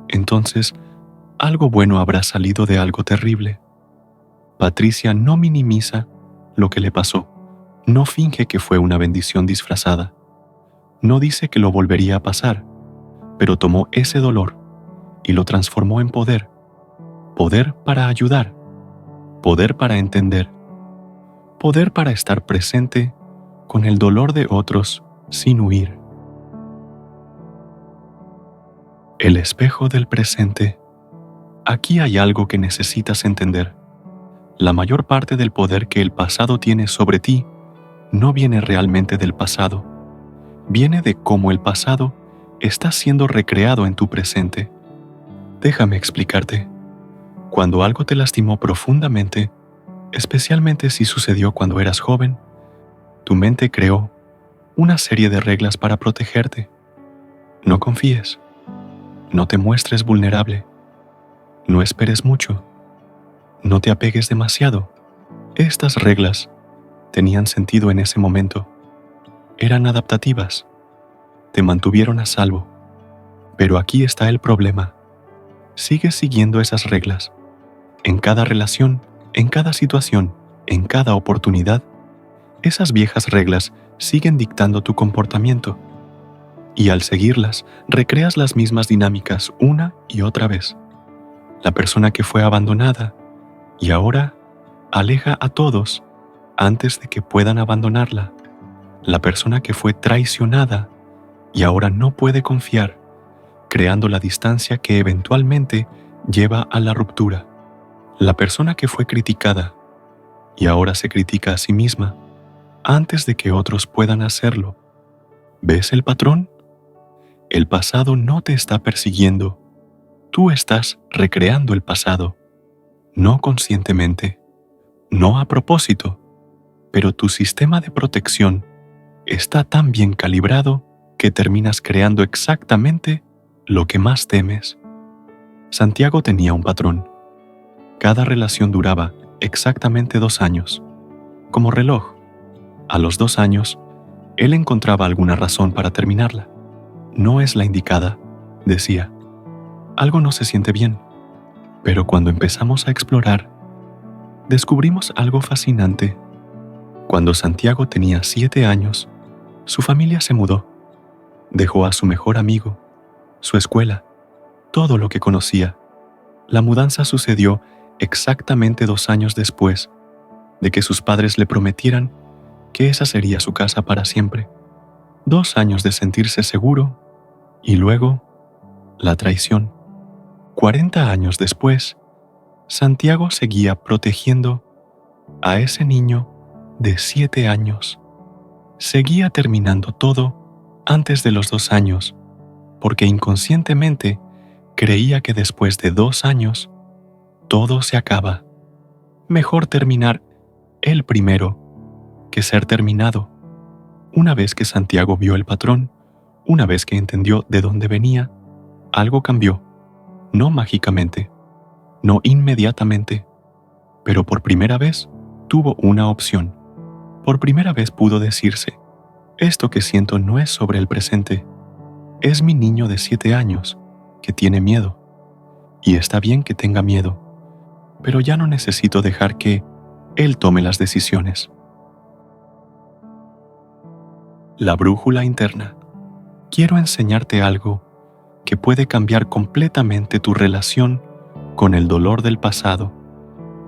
entonces algo bueno habrá salido de algo terrible. Patricia no minimiza lo que le pasó, no finge que fue una bendición disfrazada, no dice que lo volvería a pasar, pero tomó ese dolor y lo transformó en poder, poder para ayudar, poder para entender, poder para estar presente con el dolor de otros sin huir. El espejo del presente. Aquí hay algo que necesitas entender. La mayor parte del poder que el pasado tiene sobre ti no viene realmente del pasado. Viene de cómo el pasado está siendo recreado en tu presente. Déjame explicarte. Cuando algo te lastimó profundamente, especialmente si sucedió cuando eras joven, tu mente creó una serie de reglas para protegerte. No confíes. No te muestres vulnerable. No esperes mucho. No te apegues demasiado. Estas reglas tenían sentido en ese momento. Eran adaptativas. Te mantuvieron a salvo. Pero aquí está el problema. Sigues siguiendo esas reglas. En cada relación, en cada situación, en cada oportunidad, esas viejas reglas siguen dictando tu comportamiento. Y al seguirlas, recreas las mismas dinámicas una y otra vez. La persona que fue abandonada y ahora aleja a todos antes de que puedan abandonarla. La persona que fue traicionada y ahora no puede confiar, creando la distancia que eventualmente lleva a la ruptura. La persona que fue criticada y ahora se critica a sí misma antes de que otros puedan hacerlo. ¿Ves el patrón? El pasado no te está persiguiendo. Tú estás recreando el pasado, no conscientemente, no a propósito, pero tu sistema de protección está tan bien calibrado que terminas creando exactamente lo que más temes. Santiago tenía un patrón. Cada relación duraba exactamente 2 años, como reloj. A los 2 años, él encontraba alguna razón para terminarla. No es la indicada, decía. Algo no se siente bien. Pero cuando empezamos a explorar, descubrimos algo fascinante. Cuando Santiago tenía 7 años, su familia se mudó. Dejó a su mejor amigo, su escuela, todo lo que conocía. La mudanza sucedió exactamente 2 años después de que sus padres le prometieran que esa sería su casa para siempre. 2 años de sentirse seguro y luego la traición. 40 años después, Santiago seguía protegiendo a ese niño de 7 años. Seguía terminando todo antes de los 2 años, porque inconscientemente creía que después de 2 años, todo se acaba. Mejor terminar él primero que ser terminado. Una vez que Santiago vio el patrón, una vez que entendió de dónde venía, algo cambió. No mágicamente, no inmediatamente, pero por primera vez tuvo una opción. Por primera vez pudo decirse, esto que siento no es sobre el presente, es mi niño de 7 años que tiene miedo. Y está bien que tenga miedo, pero ya no necesito dejar que él tome las decisiones. La brújula interna. Quiero enseñarte algo que puede cambiar completamente tu relación con el dolor del pasado.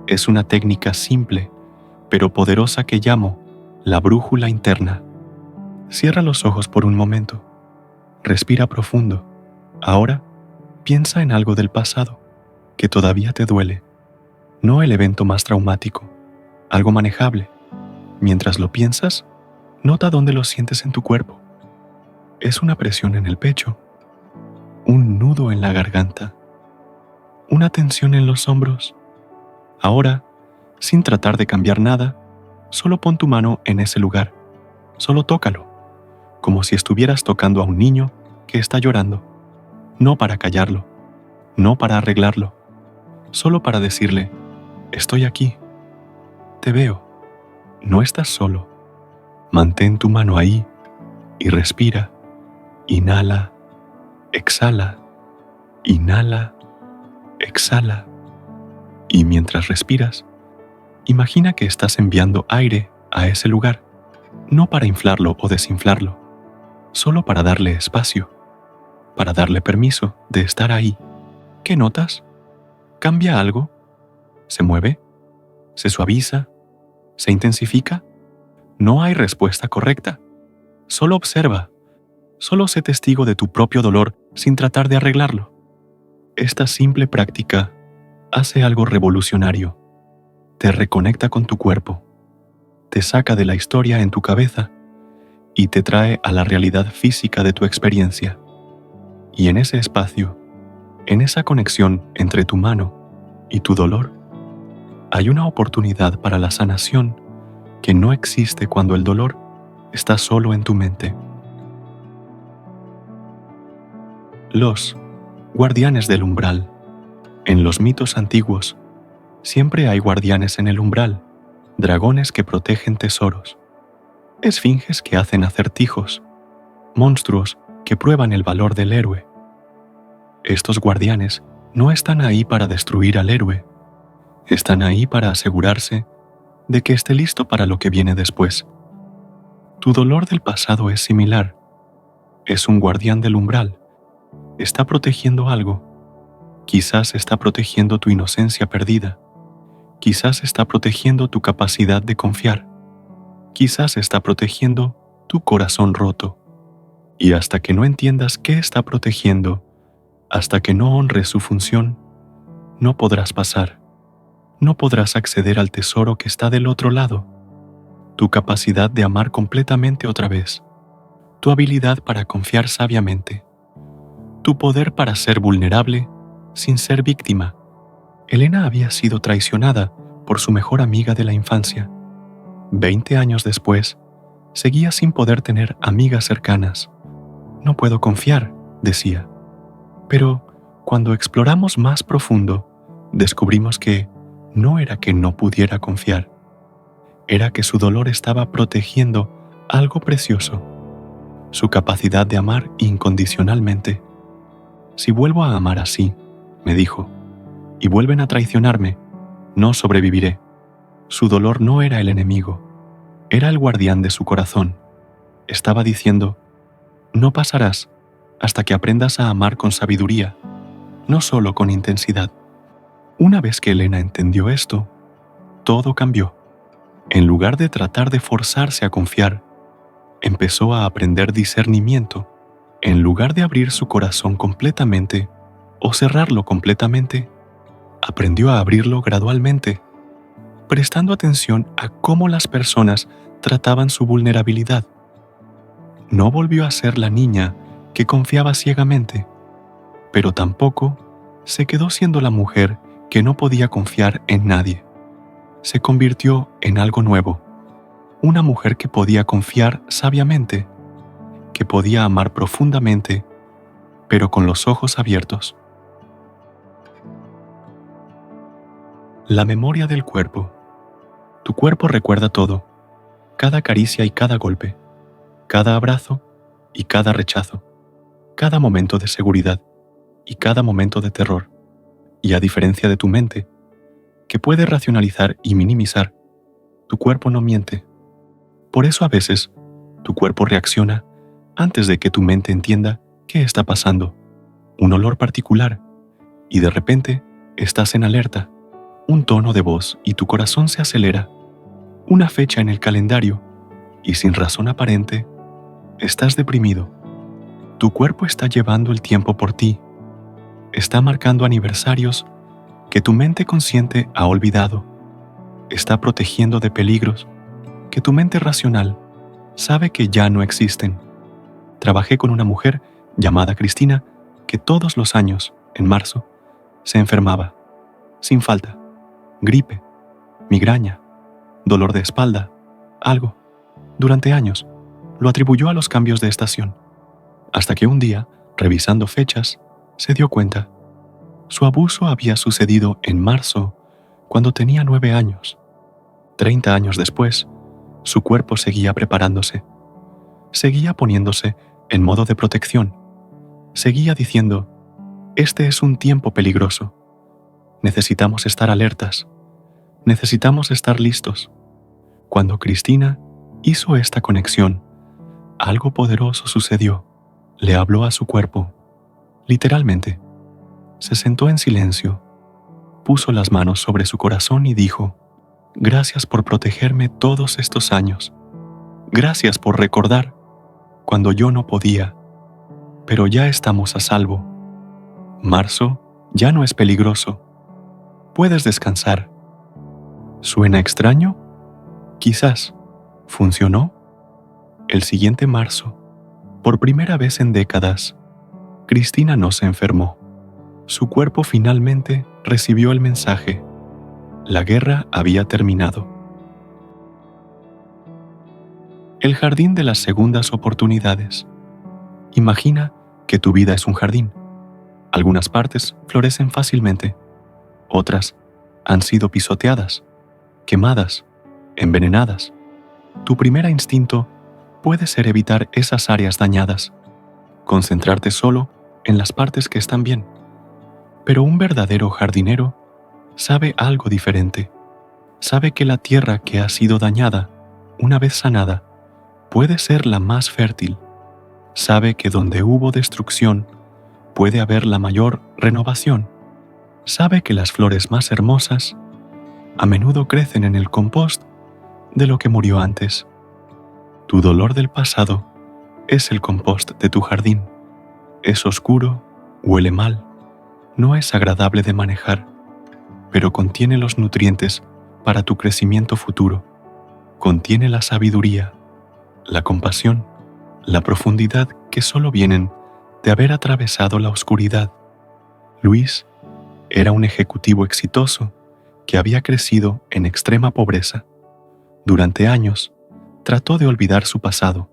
Es una técnica simple, pero poderosa que llamo la brújula interna. Cierra los ojos por un momento. Respira profundo. Ahora, piensa en algo del pasado que todavía te duele. No el evento más traumático, algo manejable. Mientras lo piensas, nota dónde lo sientes en tu cuerpo. Es una presión en el pecho, un nudo en la garganta, una tensión en los hombros. Ahora, sin tratar de cambiar nada, solo pon tu mano en ese lugar. Solo tócalo, como si estuvieras tocando a un niño que está llorando. No para callarlo, no para arreglarlo, solo para decirle, estoy aquí, te veo, no estás solo. Mantén tu mano ahí y respira. Inhala, exhala, inhala, exhala. Y mientras respiras, imagina que estás enviando aire a ese lugar, no para inflarlo o desinflarlo, solo para darle espacio, para darle permiso de estar ahí. ¿Qué notas? ¿Cambia algo? ¿Se mueve? ¿Se suaviza? ¿Se intensifica? No hay respuesta correcta. Solo observa. Solo sé testigo de tu propio dolor sin tratar de arreglarlo. Esta simple práctica hace algo revolucionario. Te reconecta con tu cuerpo, te saca de la historia en tu cabeza y te trae a la realidad física de tu experiencia. Y en ese espacio, en esa conexión entre tu mano y tu dolor, hay una oportunidad para la sanación que no existe cuando el dolor está solo en tu mente. Los guardianes del umbral. En los mitos antiguos, siempre hay guardianes en el umbral, dragones que protegen tesoros, esfinges que hacen acertijos, monstruos que prueban el valor del héroe. Estos guardianes no están ahí para destruir al héroe, están ahí para asegurarse de que esté listo para lo que viene después. Tu dolor del pasado es similar. Es un guardián del umbral. Está protegiendo algo. Quizás está protegiendo tu inocencia perdida. Quizás está protegiendo tu capacidad de confiar. Quizás está protegiendo tu corazón roto. Y hasta que no entiendas qué está protegiendo, hasta que no honres su función, no podrás pasar. No podrás acceder al tesoro que está del otro lado. Tu capacidad de amar completamente otra vez. Tu habilidad para confiar sabiamente. Tu poder para ser vulnerable sin ser víctima. Elena había sido traicionada por su mejor amiga de la infancia. 20 años después, seguía sin poder tener amigas cercanas. No puedo confiar, decía. Pero cuando exploramos más profundo, descubrimos que no era que no pudiera confiar. Era que su dolor estaba protegiendo algo precioso, su capacidad de amar incondicionalmente. Si vuelvo a amar así, me dijo, y vuelven a traicionarme, no sobreviviré. Su dolor no era el enemigo, era el guardián de su corazón. Estaba diciendo, no pasarás hasta que aprendas a amar con sabiduría, no solo con intensidad. Una vez que Elena entendió esto, todo cambió. En lugar de tratar de forzarse a confiar, empezó a aprender discernimiento. En lugar de abrir su corazón completamente o cerrarlo completamente, aprendió a abrirlo gradualmente, prestando atención a cómo las personas trataban su vulnerabilidad. No volvió a ser la niña que confiaba ciegamente, pero tampoco se quedó siendo la mujer que no podía confiar en nadie. Se convirtió en algo nuevo, una mujer que podía confiar sabiamente, que podía amar profundamente, pero con los ojos abiertos. La memoria del cuerpo. Tu cuerpo recuerda todo, cada caricia y cada golpe, cada abrazo y cada rechazo, cada momento de seguridad y cada momento de terror. Y a diferencia de tu mente, que puede racionalizar y minimizar, tu cuerpo no miente. Por eso a veces, tu cuerpo reacciona antes de que tu mente entienda qué está pasando, un olor particular, y de repente estás en alerta, un tono de voz y tu corazón se acelera, una fecha en el calendario, y sin razón aparente, estás deprimido. Tu cuerpo está llevando el tiempo por ti, está marcando aniversarios que tu mente consciente ha olvidado, está protegiendo de peligros que tu mente racional sabe que ya no existen. Trabajé con una mujer llamada Cristina que todos los años, en marzo, se enfermaba, sin falta, gripe, migraña, dolor de espalda, algo. Durante años, lo atribuyó a los cambios de estación, hasta que un día, revisando fechas, se dio cuenta. Su abuso había sucedido en marzo, cuando tenía 9 años. 30 años después, su cuerpo seguía preparándose. Seguía poniéndose en modo de protección. Seguía diciendo, este es un tiempo peligroso. Necesitamos estar alertas. Necesitamos estar listos. Cuando Cristina hizo esta conexión, algo poderoso sucedió. Le habló a su cuerpo. Literalmente. Se sentó en silencio, puso las manos sobre su corazón y dijo, gracias por protegerme todos estos años. Gracias por recordar cuando yo no podía, pero ya estamos a salvo. Marzo ya no es peligroso. Puedes descansar. ¿Suena extraño? Quizás. ¿Funcionó? El siguiente marzo, por primera vez en décadas, Cristina no se enfermó. Su cuerpo finalmente recibió el mensaje. La guerra había terminado. El jardín de las segundas oportunidades. Imagina que tu vida es un jardín. Algunas partes florecen fácilmente, otras han sido pisoteadas, quemadas, envenenadas. Tu primer instinto puede ser evitar esas áreas dañadas, concentrarte solo en las partes que están bien. Pero un verdadero jardinero sabe algo diferente. Sabe que la tierra que ha sido dañada, una vez sanada, puede ser la más fértil. Sabe que donde hubo destrucción, puede haber la mayor renovación. Sabe que las flores más hermosas a menudo crecen en el compost de lo que murió antes. Tu dolor del pasado es el compost de tu jardín. Es oscuro, huele mal, no es agradable de manejar, pero contiene los nutrientes para tu crecimiento futuro. Contiene la sabiduría, la compasión, la profundidad que solo vienen de haber atravesado la oscuridad. Luis era un ejecutivo exitoso que había crecido en extrema pobreza. Durante años, trató de olvidar su pasado.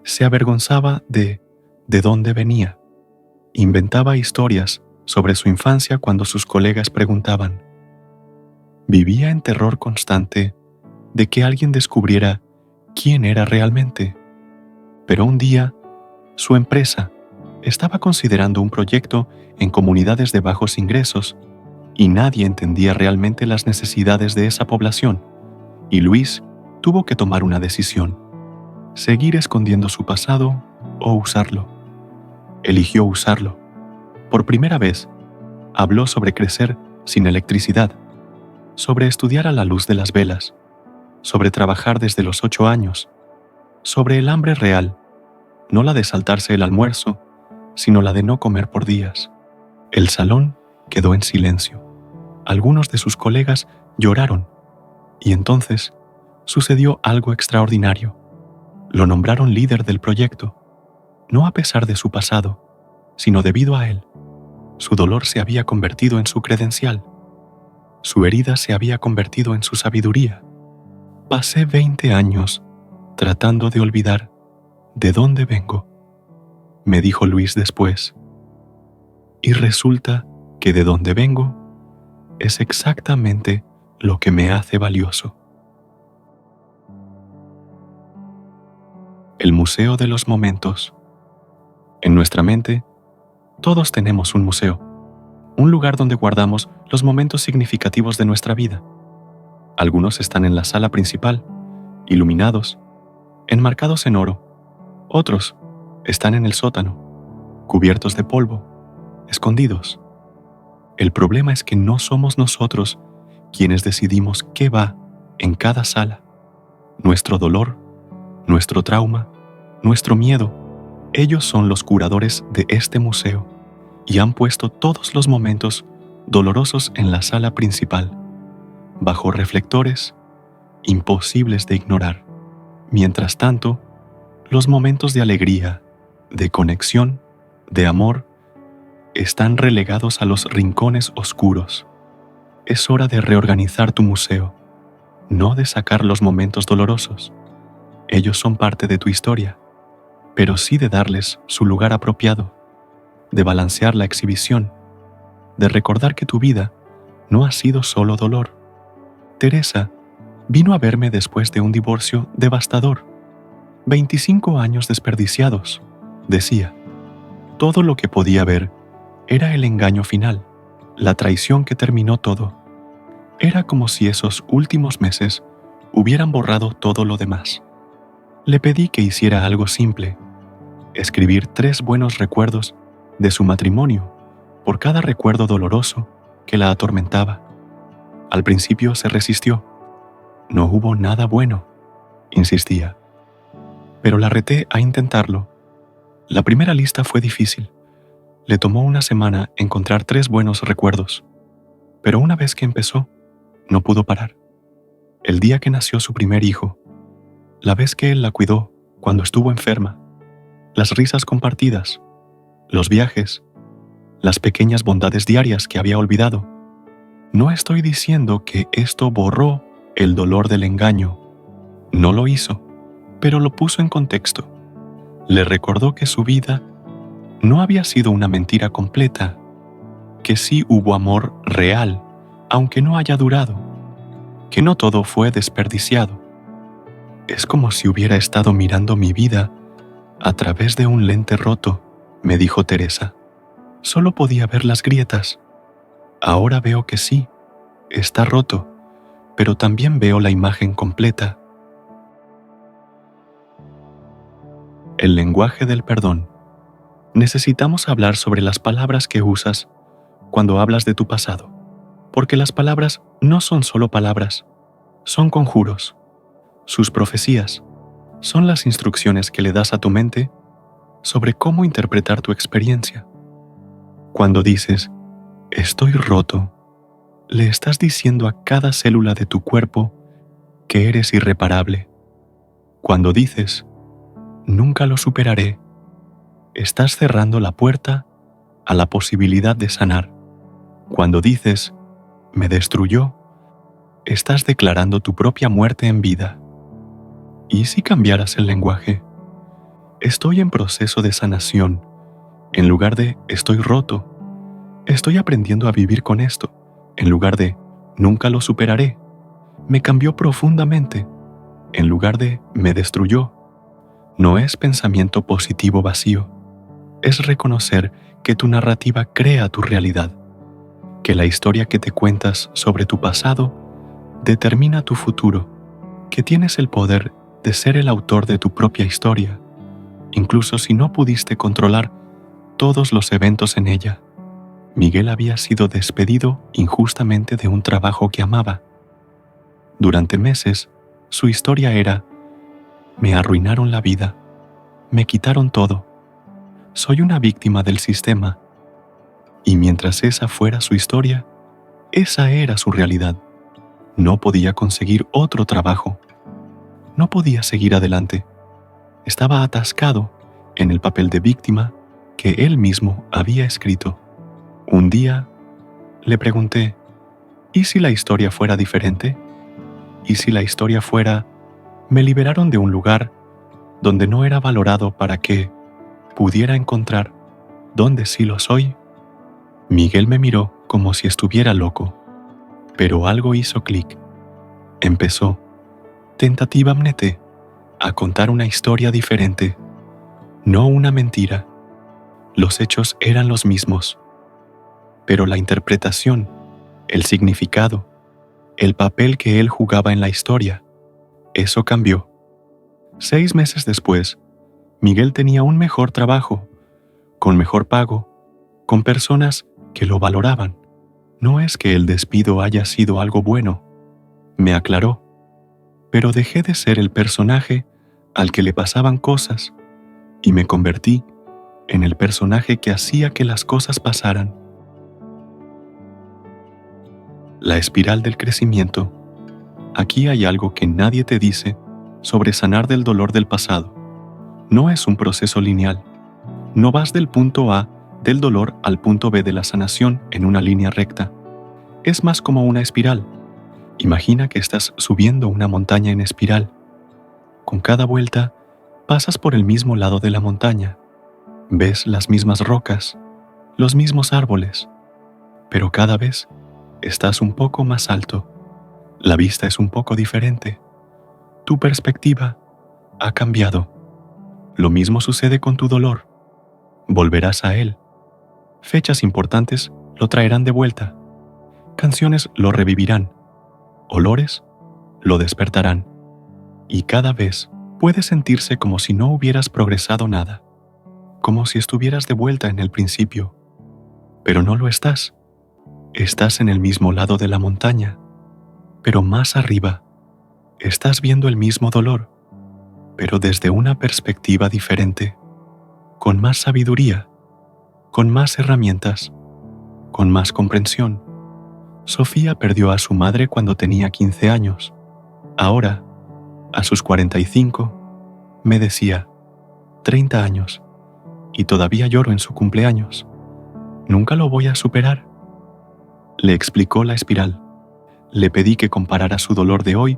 Se avergonzaba de dónde venía. Inventaba historias sobre su infancia cuando sus colegas preguntaban. Vivía en terror constante de que alguien descubriera quién era realmente. Pero un día, su empresa estaba considerando un proyecto en comunidades de bajos ingresos y nadie entendía realmente las necesidades de esa población, y Luis tuvo que tomar una decisión: seguir escondiendo su pasado o usarlo. Eligió usarlo. Por primera vez, habló sobre crecer sin electricidad, sobre estudiar a la luz de las velas, sobre trabajar desde los 8 años, sobre el hambre real, no la de saltarse el almuerzo, sino la de no comer por días. El salón quedó en silencio. Algunos de sus colegas lloraron, y entonces sucedió algo extraordinario. Lo nombraron líder del proyecto, no a pesar de su pasado, sino debido a él. Su dolor se había convertido en su credencial. Su herida se había convertido en su sabiduría. Pasé 20 años tratando de olvidar de dónde vengo, me dijo Luis después. Y resulta que de dónde vengo es exactamente lo que me hace valioso. El Museo de los Momentos. En nuestra mente, todos tenemos un museo, un lugar donde guardamos los momentos significativos de nuestra vida. Algunos están en la sala principal, iluminados, enmarcados en oro. Otros están en el sótano, cubiertos de polvo, escondidos. El problema es que no somos nosotros quienes decidimos qué va en cada sala. Nuestro dolor, nuestro trauma, nuestro miedo, ellos son los curadores de este museo y han puesto todos los momentos dolorosos en la sala principal, bajo reflectores imposibles de ignorar. Mientras tanto, los momentos de alegría, de conexión, de amor, están relegados a los rincones oscuros. Es hora de reorganizar tu museo, no de sacar los momentos dolorosos. Ellos son parte de tu historia, pero sí de darles su lugar apropiado, de balancear la exhibición, de recordar que tu vida no ha sido solo dolor. Teresa vino a verme después de un divorcio devastador. 25 años desperdiciados, decía. Todo lo que podía ver era el engaño final, la traición que terminó todo. Era como si esos últimos meses hubieran borrado todo lo demás. Le pedí que hiciera algo simple: escribir 3 buenos recuerdos de su matrimonio por cada recuerdo doloroso que la atormentaba. Al principio se resistió. No hubo nada bueno, insistía. Pero la reté a intentarlo. La primera lista fue difícil. Le tomó una semana encontrar 3 buenos recuerdos. Pero una vez que empezó, no pudo parar. El día que nació su primer hijo, la vez que él la cuidó cuando estuvo enferma, las risas compartidas, los viajes, las pequeñas bondades diarias que había olvidado. No estoy diciendo que esto borró el dolor del engaño. No lo hizo, pero lo puso en contexto. Le recordó que su vida no había sido una mentira completa, que sí hubo amor real, aunque no haya durado. que no todo fue desperdiciado. Es como si hubiera estado mirando mi vida a través de un lente roto, me dijo Teresa. Solo podía ver las grietas. Ahora veo que sí, está roto, pero también veo la imagen completa. El lenguaje del perdón. Necesitamos hablar sobre las palabras que usas cuando hablas de tu pasado, porque las palabras no son solo palabras, son conjuros. Sus profecías son las instrucciones que le das a tu mente sobre cómo interpretar tu experiencia. Cuando dices, estoy roto, le estás diciendo a cada célula de tu cuerpo que eres irreparable. Cuando dices, nunca lo superaré, estás cerrando la puerta a la posibilidad de sanar. Cuando dices, me destruyó, estás declarando tu propia muerte en vida. ¿Y si cambiaras el lenguaje? Estoy en proceso de sanación, en lugar de estoy roto. Estoy aprendiendo a vivir con esto, en lugar de nunca lo superaré. Me cambió profundamente, en lugar de me destruyó. No es pensamiento positivo vacío, es reconocer que tu narrativa crea tu realidad, que la historia que te cuentas sobre tu pasado determina tu futuro, que tienes el poder de ser el autor de tu propia historia, incluso si no pudiste controlar todos los eventos en ella. Miguel había sido despedido injustamente de un trabajo que amaba. Durante meses, su historia era: me arruinaron la vida, me quitaron todo, soy una víctima del sistema. Y mientras esa fuera su historia, esa era su realidad. No podía conseguir otro trabajo. No podía seguir adelante. Estaba atascado en el papel de víctima que él mismo había escrito. Un día le pregunté, ¿y si la historia fuera diferente? ¿Y si la historia fuera, me liberaron de un lugar donde no era valorado para que pudiera encontrar dónde sí lo soy? Miguel me miró como si estuviera loco, pero algo hizo clic. Empezó, tentativamente, a contar una historia diferente, no una mentira. Los hechos eran los mismos, pero la interpretación, el significado, el papel que él jugaba en la historia, eso cambió. 6 meses después, Miguel tenía un mejor trabajo, con mejor pago, con personas que lo valoraban. No es que el despido haya sido algo bueno, me aclaró, pero dejé de ser el personaje al que le pasaban cosas y me convertí en el personaje que hacía que las cosas pasaran. La espiral del crecimiento. Aquí hay algo que nadie te dice sobre sanar del dolor del pasado. No es un proceso lineal. No vas del punto A del dolor al punto B de la sanación en una línea recta. Es más como una espiral. Imagina que estás subiendo una montaña en espiral. Con cada vuelta, pasas por el mismo lado de la montaña. Ves las mismas rocas, los mismos árboles, pero cada vez estás un poco más alto. La vista es un poco diferente. Tu perspectiva ha cambiado. Lo mismo sucede con tu dolor. Volverás a él. Fechas importantes lo traerán de vuelta. Canciones lo revivirán. Olores lo despertarán. Y cada vez puede sentirse como si no hubieras progresado nada, como si estuvieras de vuelta en el principio. Pero no lo estás. Estás en el mismo lado de la montaña, pero más arriba. Estás viendo el mismo dolor, pero desde una perspectiva diferente, con más sabiduría, con más herramientas, con más comprensión. Sofía perdió a su madre cuando tenía 15 años. Ahora, a sus 45, me decía, 30 años, y todavía lloro en su cumpleaños. Nunca lo voy a superar. Le explicó la espiral. Le pedí que comparara su dolor de hoy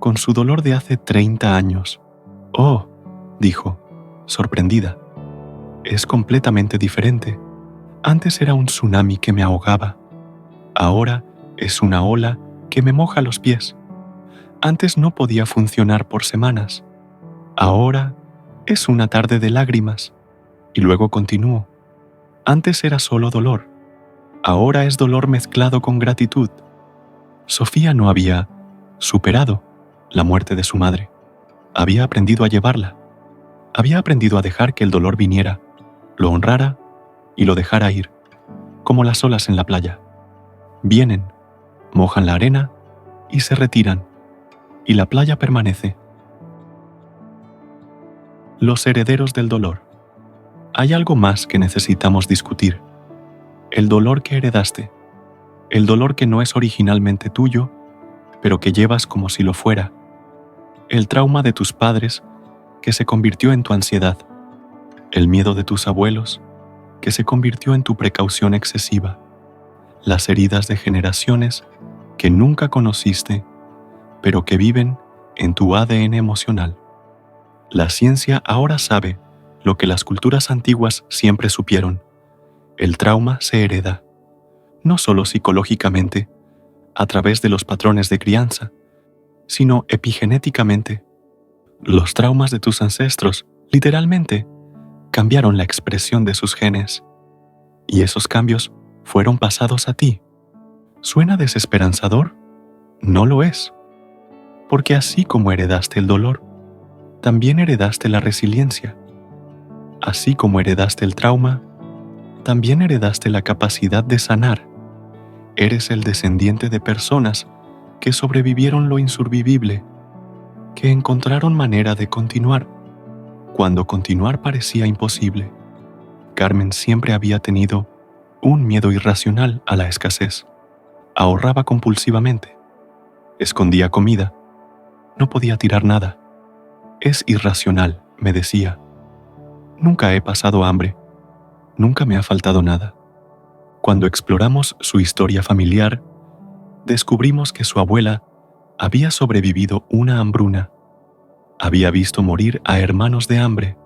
con su dolor de hace 30 años. Oh, dijo, sorprendida. Es completamente diferente. Antes era un tsunami que me ahogaba. Ahora es una ola que me moja los pies. Antes no podía funcionar por semanas. Ahora es una tarde de lágrimas. Y luego continuó. Antes era solo dolor. Ahora es dolor mezclado con gratitud. Sofía no había superado la muerte de su madre. Había aprendido a llevarla. Había aprendido a dejar que el dolor viniera, lo honrara y lo dejara ir, como las olas en la playa. Vienen, mojan la arena y se retiran, y la playa permanece. Los herederos del dolor. Hay algo más que necesitamos discutir. El dolor que heredaste. El dolor que no es originalmente tuyo, pero que llevas como si lo fuera. El trauma de tus padres que se convirtió en tu ansiedad. El miedo de tus abuelos que se convirtió en tu precaución excesiva. Las heridas de generaciones que nunca conociste, pero que viven en tu ADN emocional. La ciencia ahora sabe lo que las culturas antiguas siempre supieron. El trauma se hereda, no solo psicológicamente, a través de los patrones de crianza, sino epigenéticamente. Los traumas de tus ancestros, literalmente, cambiaron la expresión de sus genes, y esos cambios fueron pasados a ti. ¿Suena desesperanzador? No lo es, porque así como heredaste el dolor, también heredaste la resiliencia. Así como heredaste el trauma, también heredaste la capacidad de sanar. Eres el descendiente de personas que sobrevivieron lo insurvivible, que encontraron manera de continuar cuando continuar parecía imposible. Carmen siempre había tenido un miedo irracional a la escasez. Ahorraba compulsivamente. Escondía comida. No podía tirar nada. Es irracional, me decía. Nunca he pasado hambre. Nunca me ha faltado nada. Cuando exploramos su historia familiar, descubrimos que su abuela había sobrevivido una hambruna. Había visto morir a hermanos de hambre.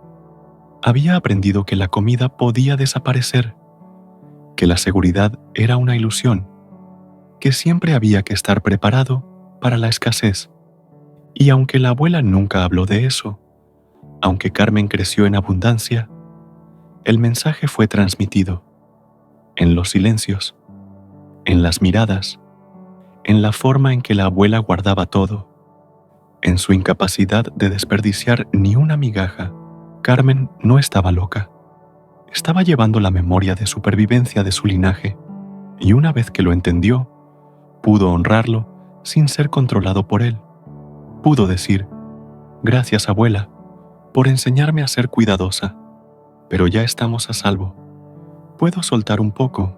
Había aprendido que la comida podía desaparecer, que la seguridad era una ilusión, que siempre había que estar preparado para la escasez. Y aunque la abuela nunca habló de eso, aunque Carmen creció en abundancia, el mensaje fue transmitido en los silencios, en las miradas, en la forma en que la abuela guardaba todo, en su incapacidad de desperdiciar ni una migaja. Carmen no estaba loca. Estaba llevando la memoria de supervivencia de su linaje, y una vez que lo entendió, pudo honrarlo sin ser controlado por él. Pudo decir: «Gracias, abuela, por enseñarme a ser cuidadosa, pero ya estamos a salvo. Puedo soltar un poco».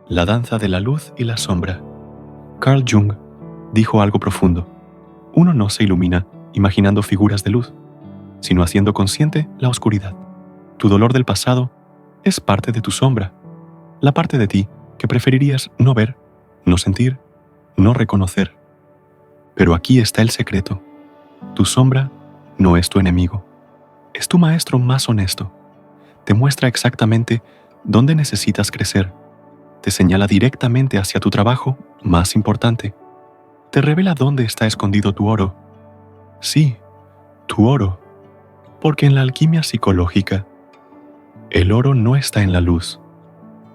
La danza de la luz y la sombra. Carl Jung dijo algo profundo. Uno no se ilumina imaginando figuras de luz, sino haciendo consciente la oscuridad. Tu dolor del pasado es parte de tu sombra, la parte de ti que preferirías no ver, no sentir, no reconocer. Pero aquí está el secreto. Tu sombra no es tu enemigo. Es tu maestro más honesto. Te muestra exactamente dónde necesitas crecer. Te señala directamente hacia tu trabajo más importante. Te revela dónde está escondido tu oro. Sí, tu oro. Porque en la alquimia psicológica, el oro no está en la luz.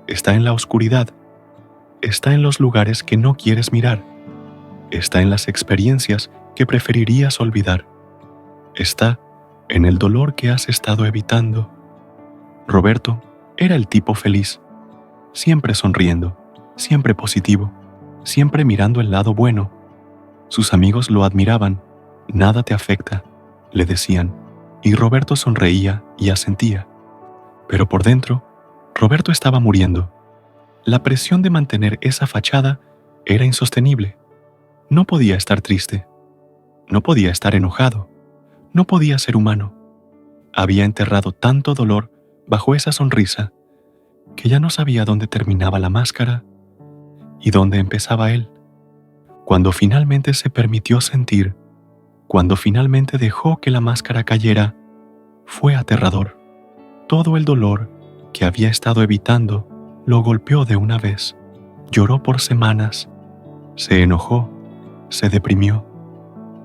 Está en la oscuridad. Está en los lugares que no quieres mirar. Está en las experiencias que preferirías olvidar. Está en el dolor que has estado evitando. Roberto era el tipo feliz, siempre sonriendo, siempre positivo, siempre mirando el lado bueno. Sus amigos lo admiraban. «Nada te afecta», le decían, y Roberto sonreía y asentía. Pero por dentro, Roberto estaba muriendo. La presión de mantener esa fachada era insostenible. No podía estar triste. No podía estar enojado. No podía ser humano. Había enterrado tanto dolor bajo esa sonrisa que ya no sabía dónde terminaba la máscara y dónde empezaba él. Cuando finalmente se permitió sentir, cuando finalmente dejó que la máscara cayera, fue aterrador. Todo el dolor que había estado evitando lo golpeó de una vez. Lloró por semanas Se enojó, se deprimió.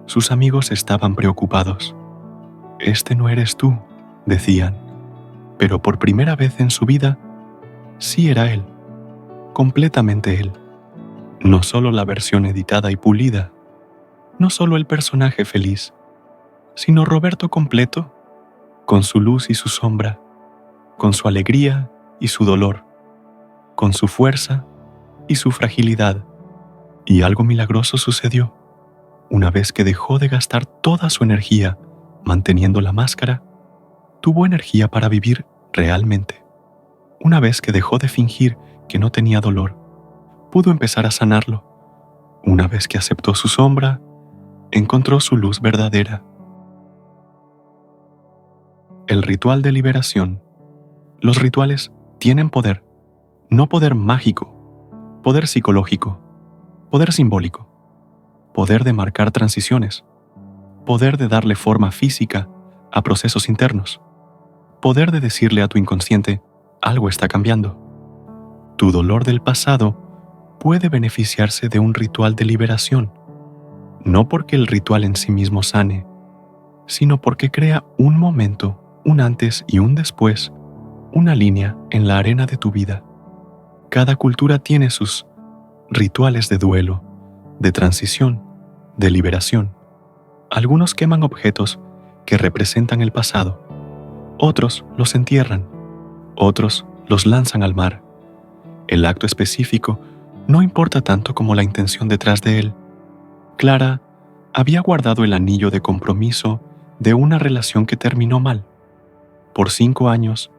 Sus amigos estaban preocupados. «Este no eres tú», decían, pero por primera vez en su vida, sí era él, completamente él. No solo la versión editada y pulida, no solo el personaje feliz, sino Roberto completo, con su luz y su sombra, con su alegría y su dolor, con su fuerza y su fragilidad. Y algo milagroso sucedió. Una vez que dejó de gastar toda su energía manteniendo la máscara, tuvo energía para vivir realmente. Una vez que dejó de fingir que no tenía dolor, pudo empezar a sanarlo. Una vez que aceptó su sombra, encontró su luz verdadera. El ritual de liberación. Los rituales tienen poder, no poder mágico, poder psicológico, poder simbólico, poder de marcar transiciones, poder de darle forma física a procesos internos, poder de decirle a tu inconsciente, algo está cambiando. Tu dolor del pasado puede beneficiarse de un ritual de liberación, no porque el ritual en sí mismo sane, sino porque crea un momento, un antes y un después, una línea en la arena de tu vida. Cada cultura tiene sus rituales de duelo, de transición, de liberación. Algunos queman objetos que representan el pasado, otros los entierran, otros los lanzan al mar. El acto específico no importa tanto como la intención detrás de él. Clara había guardado el anillo de compromiso de una relación que terminó mal. Por 5 años,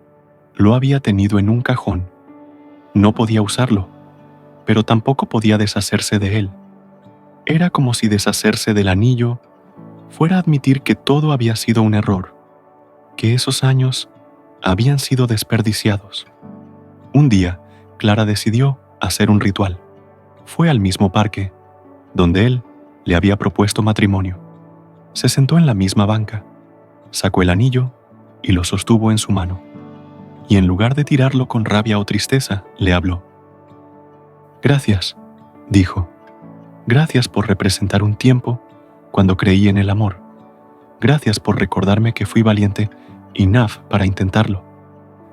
lo había tenido en un cajón. No podía usarlo, pero tampoco podía deshacerse de él. Era como si deshacerse del anillo fuera admitir que todo había sido un error, que esos años habían sido desperdiciados. Un día, Clara decidió hacer un ritual. Fue al mismo parque, donde él le había propuesto matrimonio. Se sentó en la misma banca, sacó el anillo y lo sostuvo en su mano. Y en lugar de tirarlo con rabia o tristeza, le habló. «Gracias», dijo. «Gracias por representar un tiempo cuando creí en el amor. Gracias por recordarme que fui valiente enough para intentarlo.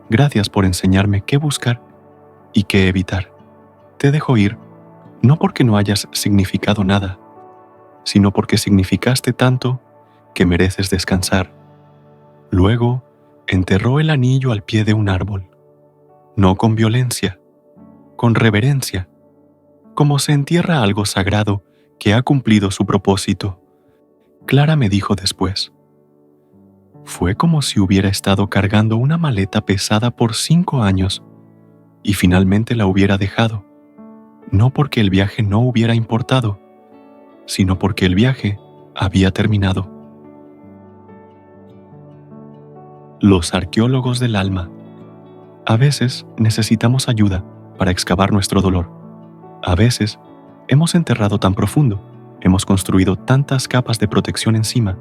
Gracias por enseñarme qué buscar y qué evitar. Te dejo ir, no porque no hayas significado nada, sino porque significaste tanto que mereces descansar». Luego, enterró el anillo al pie de un árbol, no con violencia, con reverencia, como se entierra algo sagrado que ha cumplido su propósito. Clara me dijo después, fue como si hubiera estado cargando una maleta pesada por 5 años y finalmente la hubiera dejado, no porque el viaje no hubiera importado, sino porque el viaje había terminado. Los arqueólogos del alma. A veces necesitamos ayuda para excavar nuestro dolor. A veces hemos enterrado tan profundo, hemos construido tantas capas de protección encima,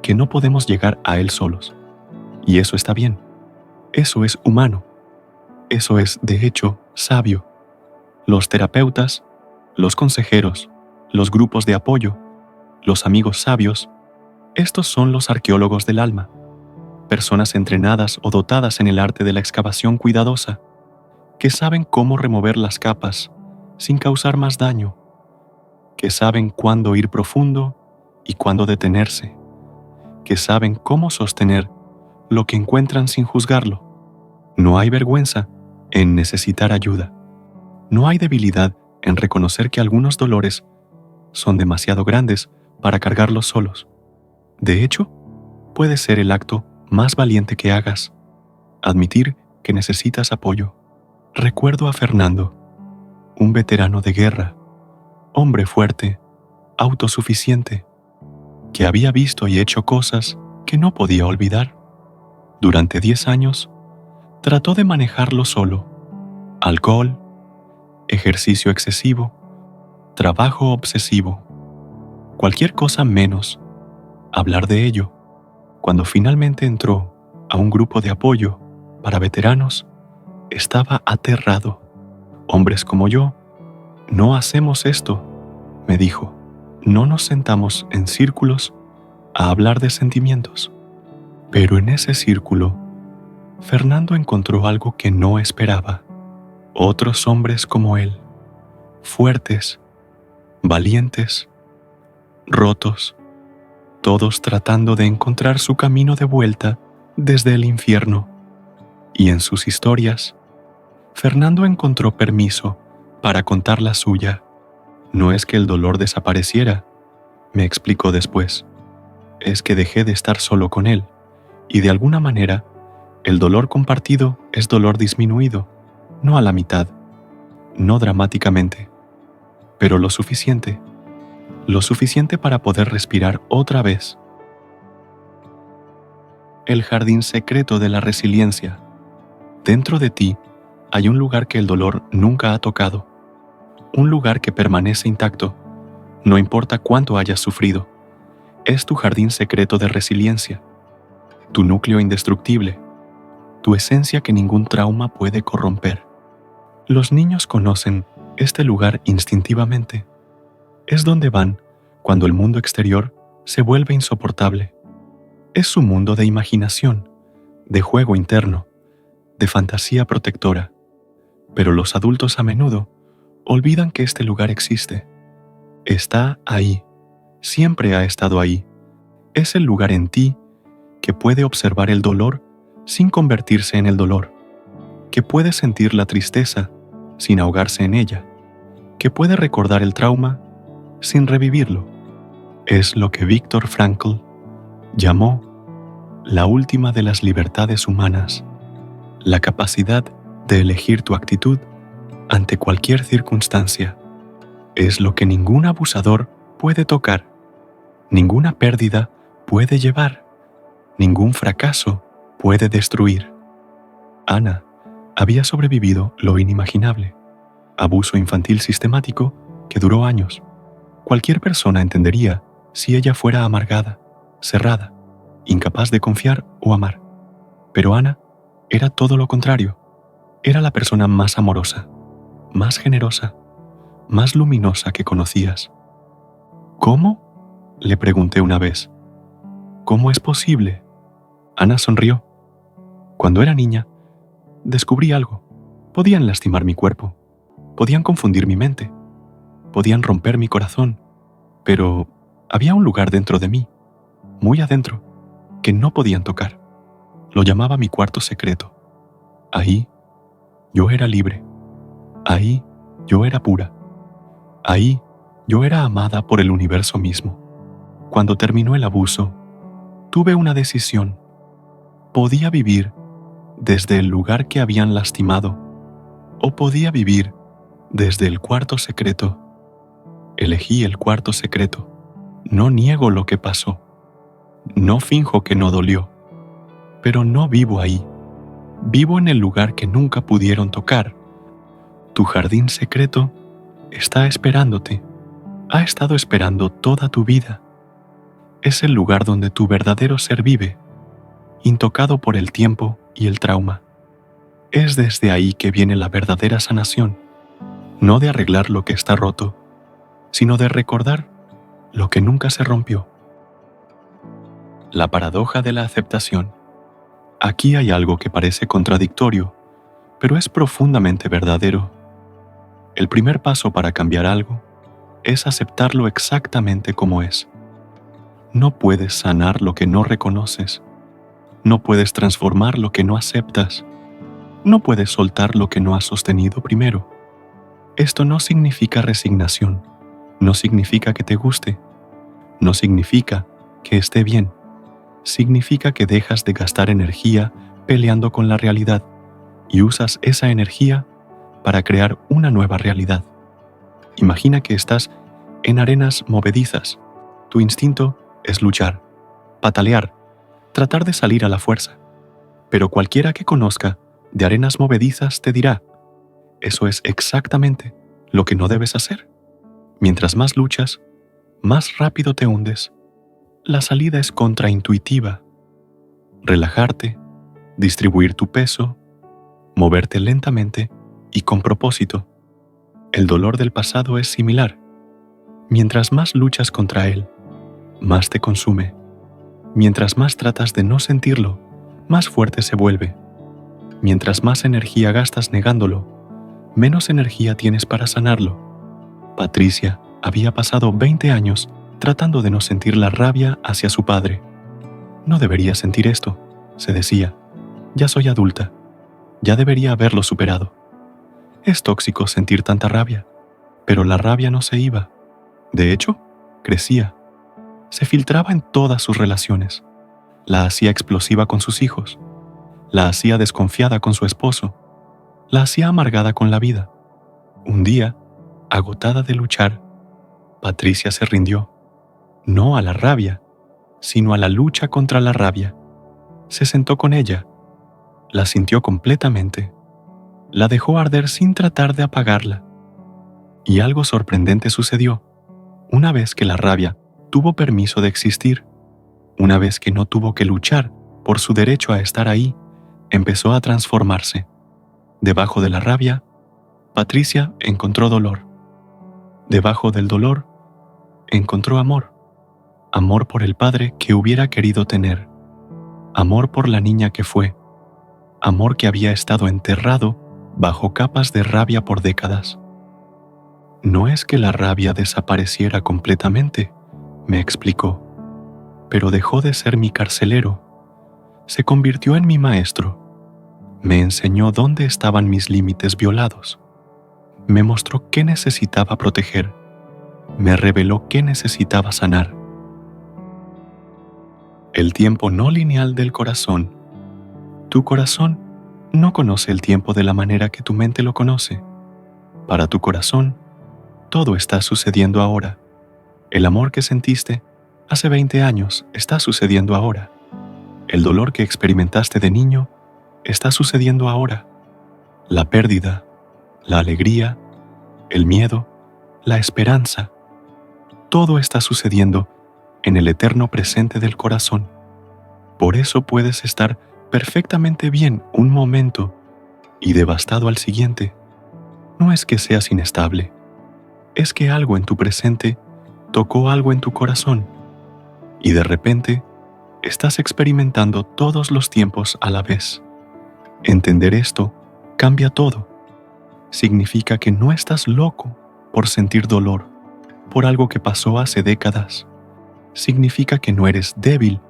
que no podemos llegar a él solos. Y eso está bien. Eso es humano. Eso es, de hecho, sabio. Los terapeutas, los consejeros, los grupos de apoyo, los amigos sabios, estos son los arqueólogos del alma. Personas entrenadas o dotadas en el arte de la excavación cuidadosa, que saben cómo remover las capas sin causar más daño, que saben cuándo ir profundo y cuándo detenerse, que saben cómo sostener lo que encuentran sin juzgarlo. No hay vergüenza en necesitar ayuda. No hay debilidad en reconocer que algunos dolores son demasiado grandes para cargarlos solos. De hecho, puede ser el acto más valiente que hagas, admitir que necesitas apoyo. Recuerdo a Fernando, un veterano de guerra, hombre fuerte, autosuficiente, que había visto y hecho cosas que no podía olvidar. Durante 10 años, trató de manejarlo solo. Alcohol, ejercicio excesivo, trabajo obsesivo, cualquier cosa menos hablar de ello. Cuando finalmente entró a un grupo de apoyo para veteranos, estaba aterrado. Hombres como yo no hacemos esto. me dijo, no nos sentamos en círculos a hablar de sentimientos. Pero en ese círculo, Fernando encontró algo que no esperaba. Otros hombres como él, fuertes, valientes, rotos, todos tratando de encontrar su camino de vuelta desde el infierno. Y en sus historias, Fernando encontró permiso para contar la suya. No es que el dolor desapareciera, me explicó después. Es que dejé de estar solo con él, y de alguna manera, el dolor compartido es dolor disminuido, no a la mitad, no dramáticamente, pero lo suficiente para poder respirar otra vez. El jardín secreto de la resiliencia. Dentro de ti hay un lugar que el dolor nunca ha tocado, un lugar que permanece intacto, no importa cuánto hayas sufrido. Es tu jardín secreto de resiliencia, tu núcleo indestructible, tu esencia que ningún trauma puede corromper. Los niños conocen este lugar instintivamente. Es donde van cuando el mundo exterior se vuelve insoportable. Es su mundo de imaginación, de juego interno, de fantasía protectora. Pero los adultos a menudo olvidan que este lugar existe. Está ahí, siempre ha estado ahí. Es el lugar en ti que puede observar el dolor sin convertirse en el dolor, que puede sentir la tristeza sin ahogarse en ella, que puede recordar el trauma sin revivirlo. Es lo que Viktor Frankl llamó la última de las libertades humanas, la capacidad de elegir tu actitud ante cualquier circunstancia. Es lo que ningún abusador puede tocar, ninguna pérdida puede llevar, ningún fracaso puede destruir. Ana había sobrevivido lo inimaginable, abuso infantil sistemático que duró años. Cualquier persona entendería si ella fuera amargada, cerrada, incapaz de confiar o amar. Pero Ana era todo lo contrario. Era la persona más amorosa, más generosa, más luminosa que conocías. ¿Cómo?, le pregunté una vez. ¿Cómo es posible? Ana sonrió. Cuando era niña, descubrí algo. Podían lastimar mi cuerpo, podían confundir mi mente, podían romper mi corazón, pero había un lugar dentro de mí, muy adentro, que no podían tocar. Lo llamaba mi cuarto secreto. Ahí yo era libre. Ahí yo era pura. Ahí yo era amada por el universo mismo. Cuando terminó el abuso, tuve una decisión. Podía vivir desde el lugar que habían lastimado, o podía vivir desde el cuarto secreto. Elegí el cuarto secreto. No niego lo que pasó. No finjo que no dolió. Pero no vivo ahí. Vivo en el lugar que nunca pudieron tocar. Tu jardín secreto está esperándote. Ha estado esperando toda tu vida. Es el lugar donde tu verdadero ser vive, intocado por el tiempo y el trauma. Es desde ahí que viene la verdadera sanación, no de arreglar lo que está roto, sino de recordar lo que nunca se rompió. La paradoja de la aceptación. Aquí hay algo que parece contradictorio, pero es profundamente verdadero. El primer paso para cambiar algo es aceptarlo exactamente como es. No puedes sanar lo que no reconoces. No puedes transformar lo que no aceptas. No puedes soltar lo que no has sostenido primero. Esto no significa resignación. No significa que te guste. No significa que esté bien. Significa que dejas de gastar energía peleando con la realidad y usas esa energía para crear una nueva realidad. Imagina que estás en arenas movedizas. Tu instinto es luchar, patalear, tratar de salir a la fuerza. Pero cualquiera que conozca de arenas movedizas te dirá, eso es exactamente lo que no debes hacer. Mientras más luchas, más rápido te hundes. La salida es contraintuitiva. Relajarte, distribuir tu peso, moverte lentamente y con propósito. El dolor del pasado es similar. Mientras más luchas contra él, más te consume. Mientras más tratas de no sentirlo, más fuerte se vuelve. Mientras más energía gastas negándolo, menos energía tienes para sanarlo. Patricia había pasado 20 años tratando de no sentir la rabia hacia su padre. No debería sentir esto, se decía. Ya soy adulta. Ya debería haberlo superado. Es tóxico sentir tanta rabia, pero la rabia no se iba. De hecho, crecía. Se filtraba en todas sus relaciones. La hacía explosiva con sus hijos. La hacía desconfiada con su esposo. La hacía amargada con la vida. Un día, agotada de luchar, Patricia se rindió. No a la rabia, sino a la lucha contra la rabia. Se sentó con ella. La sintió completamente. La dejó arder sin tratar de apagarla. Y algo sorprendente sucedió. Una vez que la rabia tuvo permiso de existir, una vez que no tuvo que luchar por su derecho a estar ahí, empezó a transformarse. Debajo de la rabia, Patricia encontró dolor. Debajo del dolor, encontró amor. Amor por el padre que hubiera querido tener. Amor por la niña que fue. Amor que había estado enterrado bajo capas de rabia por décadas. No es que la rabia desapareciera completamente, me explicó, pero dejó de ser mi carcelero. Se convirtió en mi maestro. Me enseñó dónde estaban mis límites violados. Me mostró qué necesitaba proteger. Me reveló qué necesitaba sanar. El tiempo no lineal del corazón. Tu corazón no conoce el tiempo de la manera que tu mente lo conoce. Para tu corazón, todo está sucediendo ahora. El amor que sentiste hace 20 años está sucediendo ahora. El dolor que experimentaste de niño está sucediendo ahora. La pérdida, la alegría, el miedo, la esperanza, todo está sucediendo en el eterno presente del corazón. Por eso puedes estar perfectamente bien un momento y devastado al siguiente. No es que seas inestable, es que algo en tu presente tocó algo en tu corazón y de repente estás experimentando todos los tiempos a la vez. Entender esto cambia todo. Significa que no estás loco por sentir dolor por algo que pasó hace décadas. Significa que no eres débil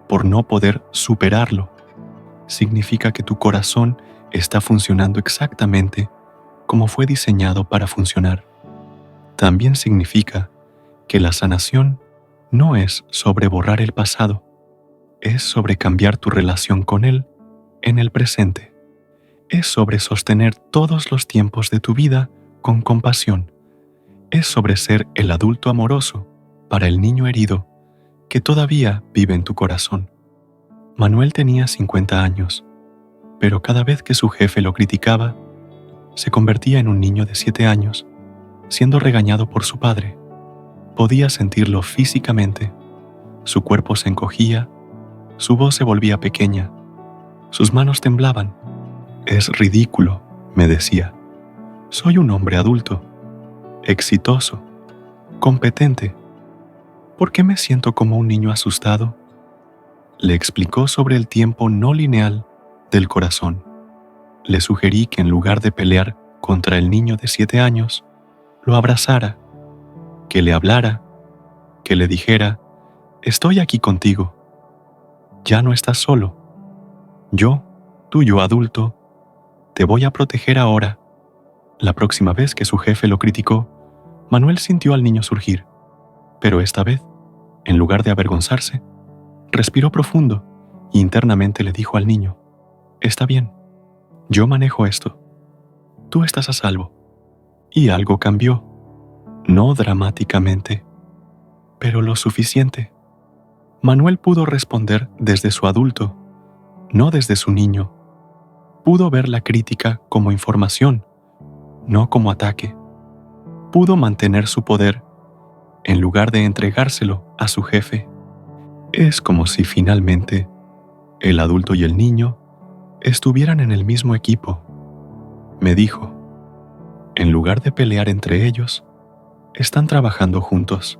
por no poder superarlo. Significa que tu corazón está funcionando exactamente como fue diseñado para funcionar. También significa que la sanación no es sobre borrar el pasado, es sobre cambiar tu relación con él en el presente. Es sobre sostener todos los tiempos de tu vida con compasión. Es sobre ser el adulto amoroso para el niño herido que todavía vive en tu corazón. Manuel tenía 50 años, pero cada vez que su jefe lo criticaba, se convertía en un niño de 7 años, siendo regañado por su padre. Podía sentirlo físicamente. Su cuerpo se encogía, su voz se volvía pequeña, sus manos temblaban. Es ridículo, me decía. Soy un hombre adulto, exitoso, competente. ¿Por qué me siento como un niño asustado? Le explicó sobre el tiempo no lineal del corazón. Le sugerí que en lugar de pelear contra el niño de 7 años, lo abrazara, que le hablara, que le dijera, estoy aquí contigo. Ya no estás solo. Yo, tuyo adulto, te voy a proteger ahora. La próxima vez que su jefe lo criticó, Manuel sintió al niño surgir, pero esta vez, en lugar de avergonzarse, respiró profundo e internamente le dijo al niño, está bien, yo manejo esto, tú estás a salvo. Y algo cambió, no dramáticamente, pero lo suficiente. Manuel pudo responder desde su adulto, no desde su niño. Pudo ver la crítica como información, no como ataque. Pudo mantener su poder en lugar de entregárselo a su jefe. Es como si finalmente el adulto y el niño estuvieran en el mismo equipo. Me dijo, en lugar de pelear entre ellos, están trabajando juntos.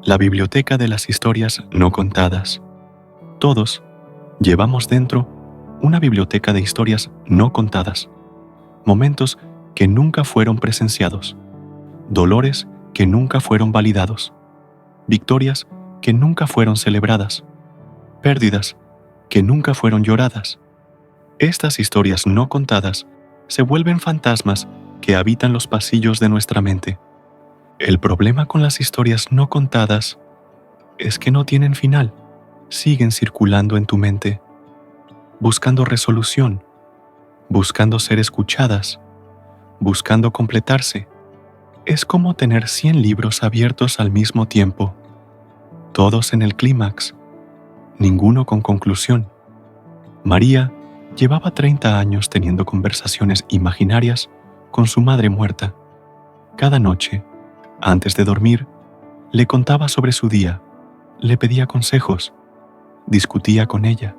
La biblioteca de las historias no contadas. Todos llevamos dentro una biblioteca de historias no contadas, momentos que nunca fueron presenciados, dolores que nunca fueron validados, victorias que nunca fueron celebradas, pérdidas que nunca fueron lloradas. Estas historias no contadas se vuelven fantasmas que habitan los pasillos de nuestra mente. El problema con las historias no contadas es que no tienen final, siguen circulando en tu mente, buscando resolución, buscando ser escuchadas, buscando completarse. Es como tener 100 libros abiertos al mismo tiempo, todos en el clímax, ninguno con conclusión. María llevaba 30 años teniendo conversaciones imaginarias con su madre muerta. Cada noche, antes de dormir, le contaba sobre su día, le pedía consejos, discutía con ella,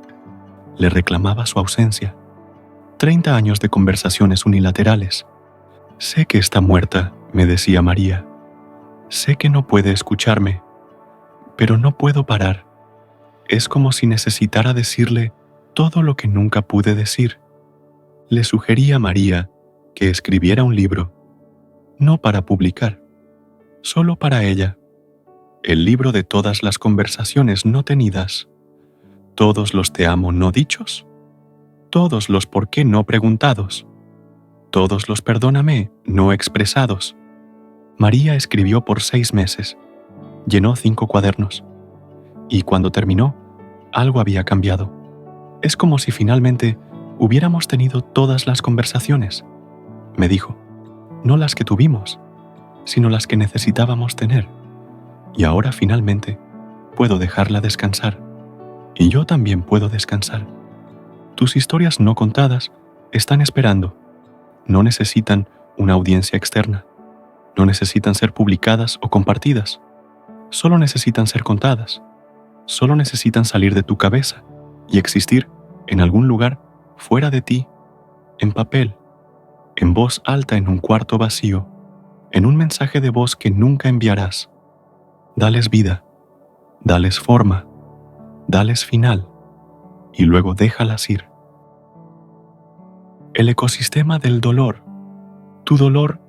le reclamaba su ausencia. 30 años de conversaciones unilaterales. Sé que está muerta, me decía María. Sé que no puede escucharme, pero no puedo parar. Es como si necesitara decirle todo lo que nunca pude decir. Le sugería a María que escribiera un libro, no para publicar, solo para ella. El libro de todas las conversaciones no tenidas, todos los te amo no dichos, todos los por qué no preguntados, todos los perdóname no expresados. María escribió por 6 meses, llenó 5 cuadernos, y cuando terminó, algo había cambiado. Es como si finalmente hubiéramos tenido todas las conversaciones, me dijo, no las que tuvimos, sino las que necesitábamos tener. Y ahora finalmente puedo dejarla descansar. Y yo también puedo descansar. Tus historias no contadas están esperando. No necesitan una audiencia externa. No necesitan ser publicadas o compartidas. Solo necesitan ser contadas. Solo necesitan salir de tu cabeza y existir en algún lugar fuera de ti, en papel, en voz alta en un cuarto vacío, en un mensaje de voz que nunca enviarás. Dales vida, dales forma, dales final, y luego déjalas ir. El ecosistema del dolor. Tu dolor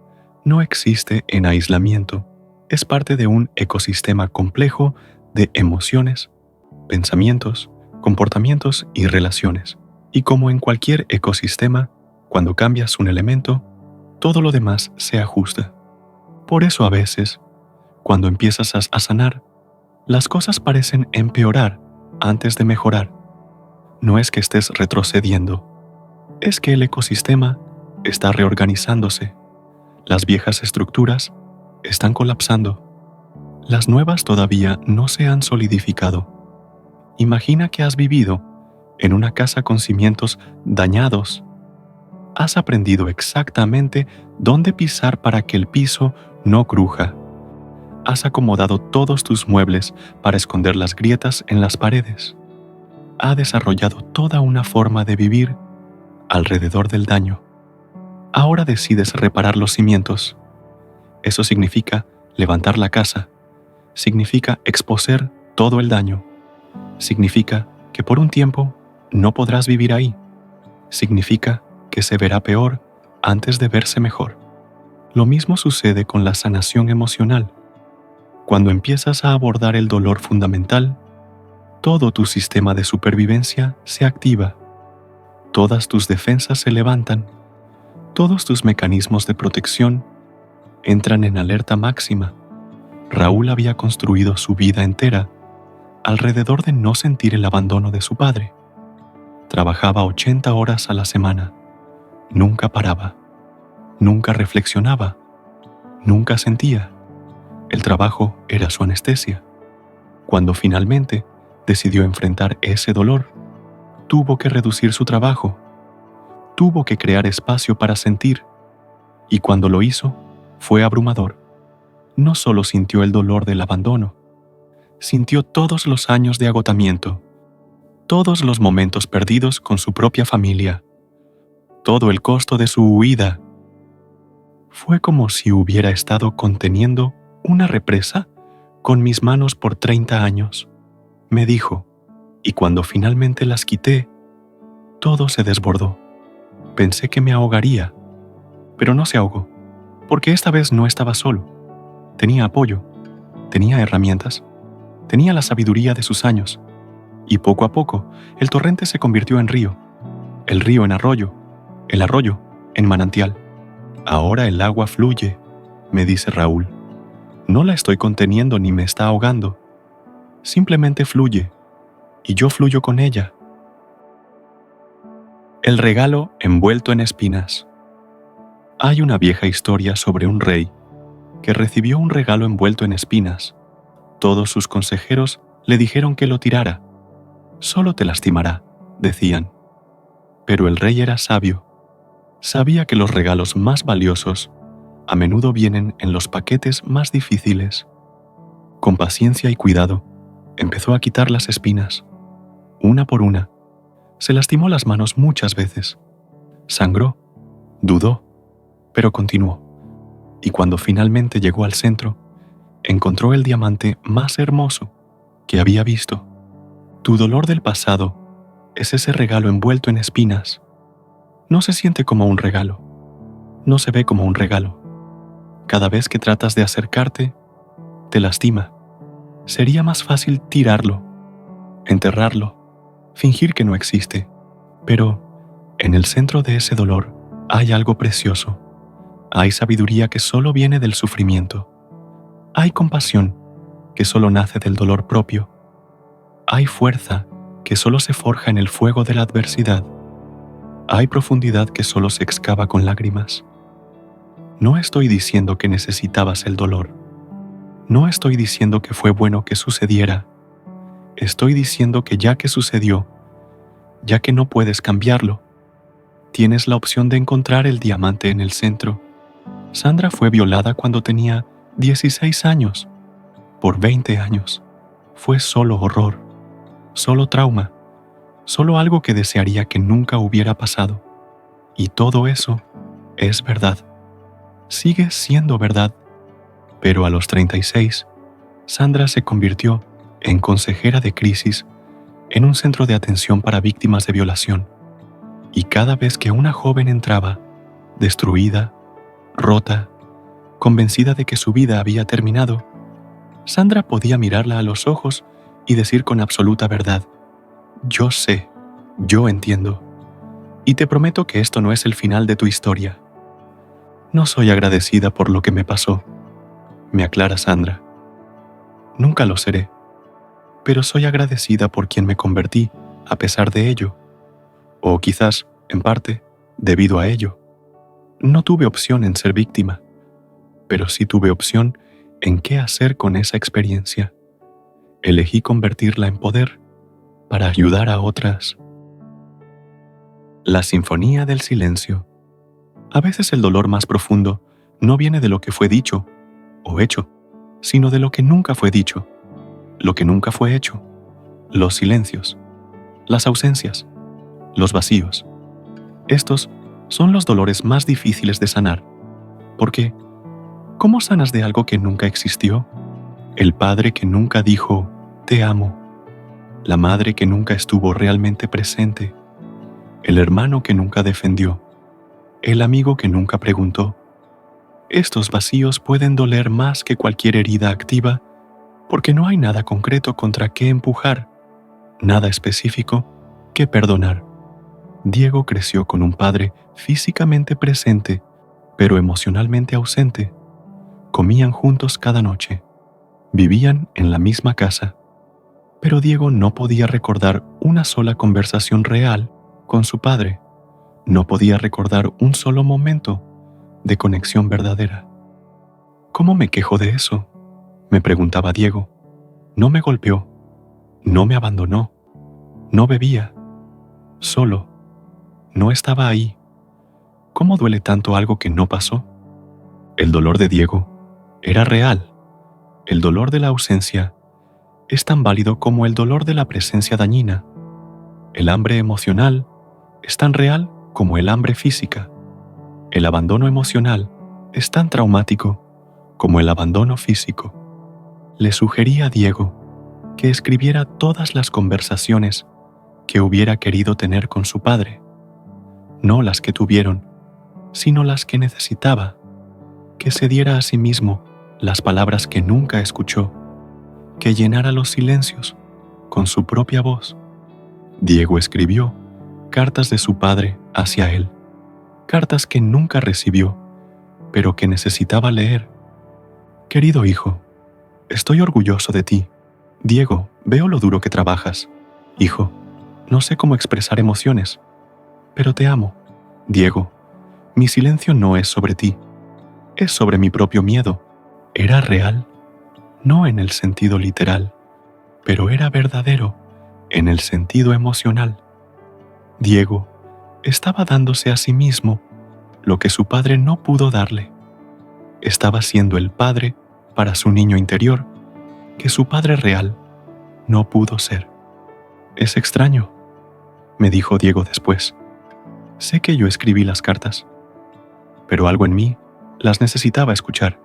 no existe en aislamiento, es parte de un ecosistema complejo de emociones, pensamientos, comportamientos y relaciones. Y como en cualquier ecosistema, cuando cambias un elemento, todo lo demás se ajusta. Por eso a veces, cuando empiezas a sanar, las cosas parecen empeorar antes de mejorar. No es que estés retrocediendo, es que el ecosistema está reorganizándose. Las viejas estructuras están colapsando. Las nuevas todavía no se han solidificado. Imagina que has vivido en una casa con cimientos dañados. Has aprendido exactamente dónde pisar para que el piso no cruja. Has acomodado todos tus muebles para esconder las grietas en las paredes. Has desarrollado toda una forma de vivir alrededor del daño. Ahora decides reparar los cimientos. Eso significa levantar la casa. Significa exposer todo el daño. Significa que por un tiempo no podrás vivir ahí. Significa que se verá peor antes de verse mejor. Lo mismo sucede con la sanación emocional. Cuando empiezas a abordar el dolor fundamental, todo tu sistema de supervivencia se activa. Todas tus defensas se levantan. Todos tus mecanismos de protección entran en alerta máxima. Raúl había construido su vida entera alrededor de no sentir el abandono de su padre. Trabajaba 80 horas a la semana. Nunca paraba. Nunca reflexionaba. Nunca sentía. El trabajo era su anestesia. Cuando finalmente decidió enfrentar ese dolor, tuvo que reducir su trabajo. Tuvo que crear espacio para sentir. Y cuando lo hizo, fue abrumador. No solo sintió el dolor del abandono, sintió todos los años de agotamiento, todos los momentos perdidos con su propia familia, todo el costo de su huida. Fue como si hubiera estado conteniendo una represa con mis manos por 30 años. Me dijo, y cuando finalmente las quité, todo se desbordó. Pensé que me ahogaría, pero no se ahogó, porque esta vez no estaba solo. Tenía apoyo, tenía herramientas, tenía la sabiduría de sus años, y poco a poco el torrente se convirtió en río, el río en arroyo, el arroyo en manantial. Ahora el agua fluye, me dice Raúl. No la estoy conteniendo ni me está ahogando. Simplemente fluye, y yo fluyo con ella. El regalo envuelto en espinas. Hay una vieja historia sobre un rey que recibió un regalo envuelto en espinas. Todos sus consejeros le dijeron que lo tirara. Solo te lastimará, decían. Pero el rey era sabio. Sabía que los regalos más valiosos a menudo vienen en los paquetes más difíciles. Con paciencia y cuidado, empezó a quitar las espinas, una por una. Se lastimó las manos muchas veces. Sangró, dudó, pero continuó. Y cuando finalmente llegó al centro, encontró el diamante más hermoso que había visto. Tu dolor del pasado es ese regalo envuelto en espinas. No se siente como un regalo. No se ve como un regalo. Cada vez que tratas de acercarte, te lastima. Sería más fácil tirarlo, enterrarlo, fingir que no existe. Pero en el centro de ese dolor hay algo precioso. Hay sabiduría que solo viene del sufrimiento. Hay compasión que solo nace del dolor propio. Hay fuerza que solo se forja en el fuego de la adversidad. Hay profundidad que solo se excava con lágrimas. No estoy diciendo que necesitabas el dolor. No estoy diciendo que fue bueno que sucediera. Estoy diciendo que ya que sucedió, ya que no puedes cambiarlo, tienes la opción de encontrar el diamante en el centro. Sandra fue violada cuando tenía 16 años. Por 20 años. Fue solo horror, solo trauma, solo algo que desearía que nunca hubiera pasado. Y todo eso es verdad. Sigue siendo verdad. Pero a los 36, Sandra se convirtió en consejera de crisis en un centro de atención para víctimas de violación. Y cada vez que una joven entraba, destruida, rota, convencida de que su vida había terminado, Sandra podía mirarla a los ojos y decir con absoluta verdad: yo sé, yo entiendo, y te prometo que esto no es el final de tu historia. No soy agradecida por lo que me pasó, me aclara Sandra. Nunca lo seré, pero soy agradecida por quien me convertí a pesar de ello, o quizás, en parte, debido a ello. No tuve opción en ser víctima, pero sí tuve opción en qué hacer con esa experiencia. Elegí convertirla en poder para ayudar a otras. La sinfonía del silencio. A veces el dolor más profundo no viene de lo que fue dicho o hecho, sino de lo que nunca fue dicho, lo que nunca fue hecho, los silencios, las ausencias, los vacíos. Estos son los dolores más difíciles de sanar, porque ¿cómo sanas de algo que nunca existió? El padre que nunca dijo, te amo. La madre que nunca estuvo realmente presente. El hermano que nunca defendió. El amigo que nunca preguntó. Estos vacíos pueden doler más que cualquier herida activa porque no hay nada concreto contra qué empujar, nada específico que perdonar. Diego creció con un padre físicamente presente, pero emocionalmente ausente. Comían juntos cada noche. Vivían en la misma casa. Pero Diego no podía recordar una sola conversación real con su padre. No podía recordar un solo momento de conexión verdadera. ¿Cómo me quejo de eso?, me preguntaba Diego. No me golpeó, no me abandonó, no bebía, solo, no estaba ahí. ¿Cómo duele tanto algo que no pasó? El dolor de Diego era real. El dolor de la ausencia es tan válido como el dolor de la presencia dañina. El hambre emocional es tan real como el hambre física. El abandono emocional es tan traumático como el abandono físico. Le sugerí a Diego que escribiera todas las conversaciones que hubiera querido tener con su padre, no las que tuvieron, sino las que necesitaba, que se diera a sí mismo las palabras que nunca escuchó, que llenara los silencios con su propia voz. Diego escribió cartas de su padre hacia él, cartas que nunca recibió, pero que necesitaba leer. Querido hijo, estoy orgulloso de ti. Diego, veo lo duro que trabajas. Hijo, no sé cómo expresar emociones, pero te amo. Diego, mi silencio no es sobre ti, es sobre mi propio miedo. Era real, no en el sentido literal, pero era verdadero en el sentido emocional. Diego estaba dándose a sí mismo lo que su padre no pudo darle. Estaba siendo el padre para su niño interior que su padre real no pudo ser. Es extraño, me dijo Diego después. Sé que yo escribí las cartas, pero algo en mí las necesitaba escuchar.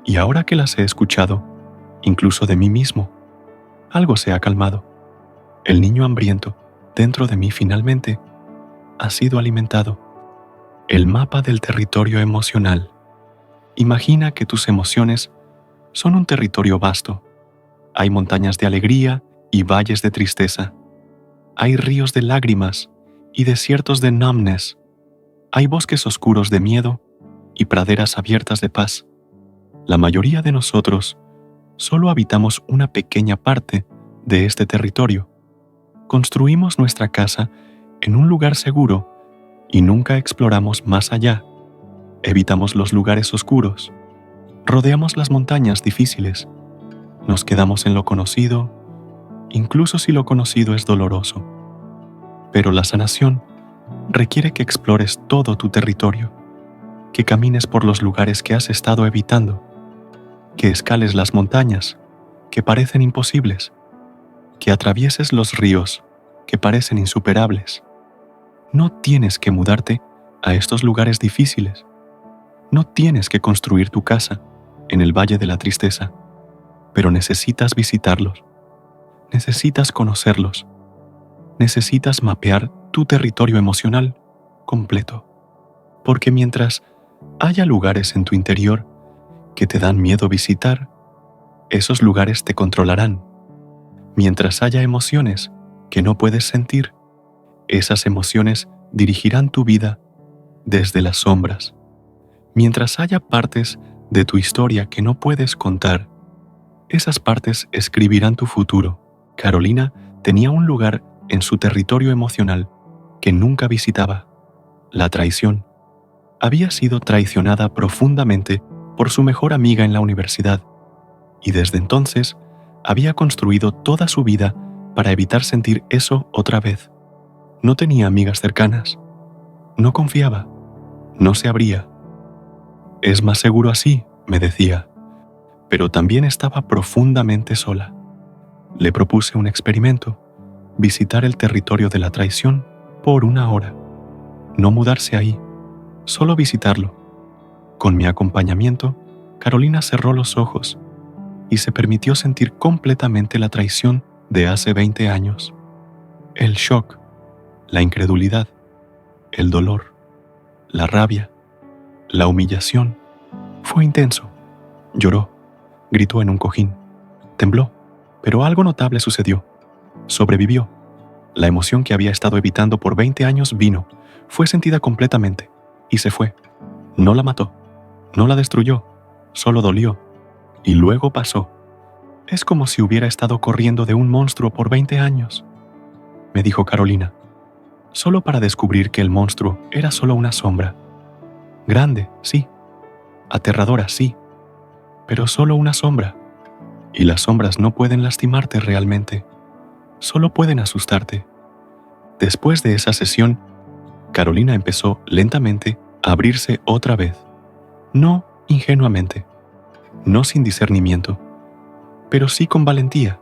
Y ahora que las he escuchado, incluso de mí mismo, algo se ha calmado. El niño hambriento dentro de mí finalmente ha sido alimentado. El mapa del territorio emocional. Imagina que tus emociones son un territorio vasto. Hay montañas de alegría y valles de tristeza. Hay ríos de lágrimas y desiertos de numbness. Hay bosques oscuros de miedo y praderas abiertas de paz. La mayoría de nosotros solo habitamos una pequeña parte de este territorio. Construimos nuestra casa en un lugar seguro y nunca exploramos más allá. Evitamos los lugares oscuros. Rodeamos las montañas difíciles. Nos quedamos en lo conocido, incluso si lo conocido es doloroso. Pero la sanación requiere que explores todo tu territorio, que camines por los lugares que has estado evitando, que escales las montañas que parecen imposibles, que atravieses los ríos que parecen insuperables. No tienes que mudarte a estos lugares difíciles. No tienes que construir tu casa en el Valle de la Tristeza, pero necesitas visitarlos. Necesitas conocerlos. Necesitas mapear tu territorio emocional completo. Porque mientras haya lugares en tu interior que te dan miedo visitar, esos lugares te controlarán. Mientras haya emociones que no puedes sentir, esas emociones dirigirán tu vida desde las sombras. Mientras haya partes de tu historia que no puedes contar, esas partes escribirán tu futuro. Carolina tenía un lugar en su territorio emocional que nunca visitaba: la traición. Había sido traicionada profundamente por su mejor amiga en la universidad, y desde entonces había construido toda su vida para evitar sentir eso otra vez. No tenía amigas cercanas, no confiaba, no se abría. Es más seguro así, me decía, pero también estaba profundamente sola. Le propuse un experimento: visitar el territorio de la traición por 1 hora. No mudarse ahí, solo visitarlo. Con mi acompañamiento, Carolina cerró los ojos y se permitió sentir completamente la traición de hace 20 años. El shock, la incredulidad, el dolor, la rabia, la humillación. Fue intenso. Lloró, gritó en un cojín, tembló, pero algo notable sucedió. Sobrevivió. La emoción que había estado evitando por 20 años vino, fue sentida completamente y se fue. No la mató, no la destruyó, solo dolió. Y luego pasó. Es como si hubiera estado corriendo de un monstruo por 20 años, me dijo Carolina, solo para descubrir que el monstruo era solo una sombra. Grande, sí. Aterradora, sí. Pero solo una sombra. Y las sombras no pueden lastimarte realmente, solo pueden asustarte. Después de esa sesión, Carolina empezó lentamente a abrirse otra vez. No ingenuamente, no sin discernimiento, pero sí con valentía.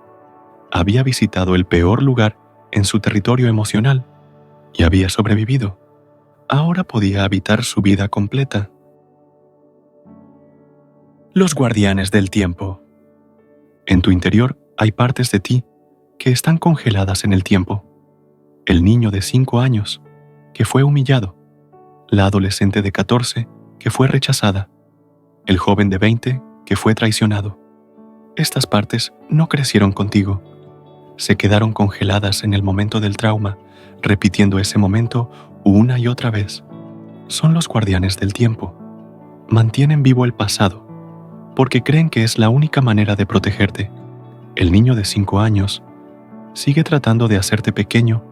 Había visitado el peor lugar en su territorio emocional y había sobrevivido. Ahora podía habitar su vida completa. Los guardianes del tiempo. En tu interior hay partes de ti que están congeladas en el tiempo. El niño de 5 años, que fue humillado. La adolescente de 14, que fue rechazada. El joven de 20, que fue traicionado. Estas partes no crecieron contigo. Se quedaron congeladas en el momento del trauma, repitiendo ese momento una y otra vez. Son los guardianes del tiempo. Mantienen vivo el pasado, porque creen que es la única manera de protegerte. El niño de 5 años sigue tratando de hacerte pequeño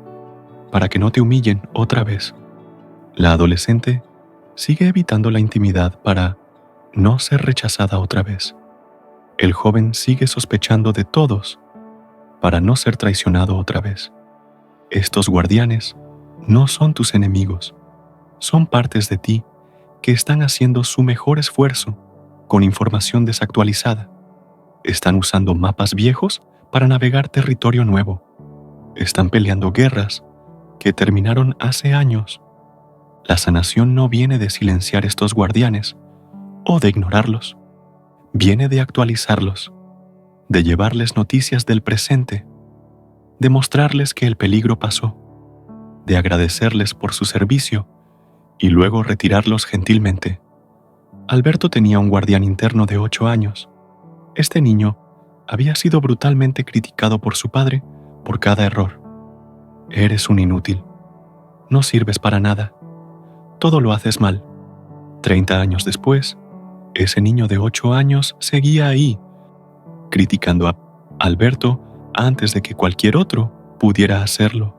para que no te humillen otra vez. La adolescente sigue evitando la intimidad para no ser rechazada otra vez. El joven sigue sospechando de todos para no ser traicionado otra vez. Estos guardianes no son tus enemigos, son partes de ti que están haciendo su mejor esfuerzo con información desactualizada. Están usando mapas viejos para navegar territorio nuevo. Están peleando guerras que terminaron hace años. La sanación no viene de silenciar estos guardianes o de ignorarlos. Viene de actualizarlos, de llevarles noticias del presente, de mostrarles que el peligro pasó, de agradecerles por su servicio y luego retirarlos gentilmente. Alberto tenía un guardián interno de 8 años. Este niño había sido brutalmente criticado por su padre por cada error. Eres un inútil. No sirves para nada. Todo lo haces mal. 30 años después, ese niño de 8 años seguía ahí, criticando a Alberto antes de que cualquier otro pudiera hacerlo.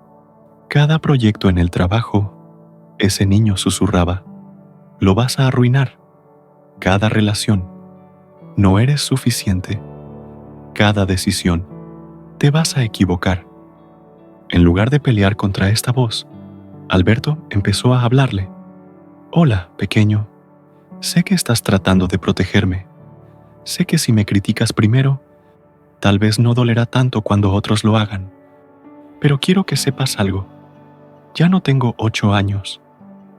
Cada proyecto en el trabajo, ese niño susurraba: lo vas a arruinar. Cada relación, no eres suficiente. Cada decisión, te vas a equivocar. En lugar de pelear contra esta voz, Alberto empezó a hablarle. Hola, pequeño. Sé que estás tratando de protegerme. Sé que si me criticas primero, tal vez no dolerá tanto cuando otros lo hagan. Pero quiero que sepas algo. Ya no tengo 8 años.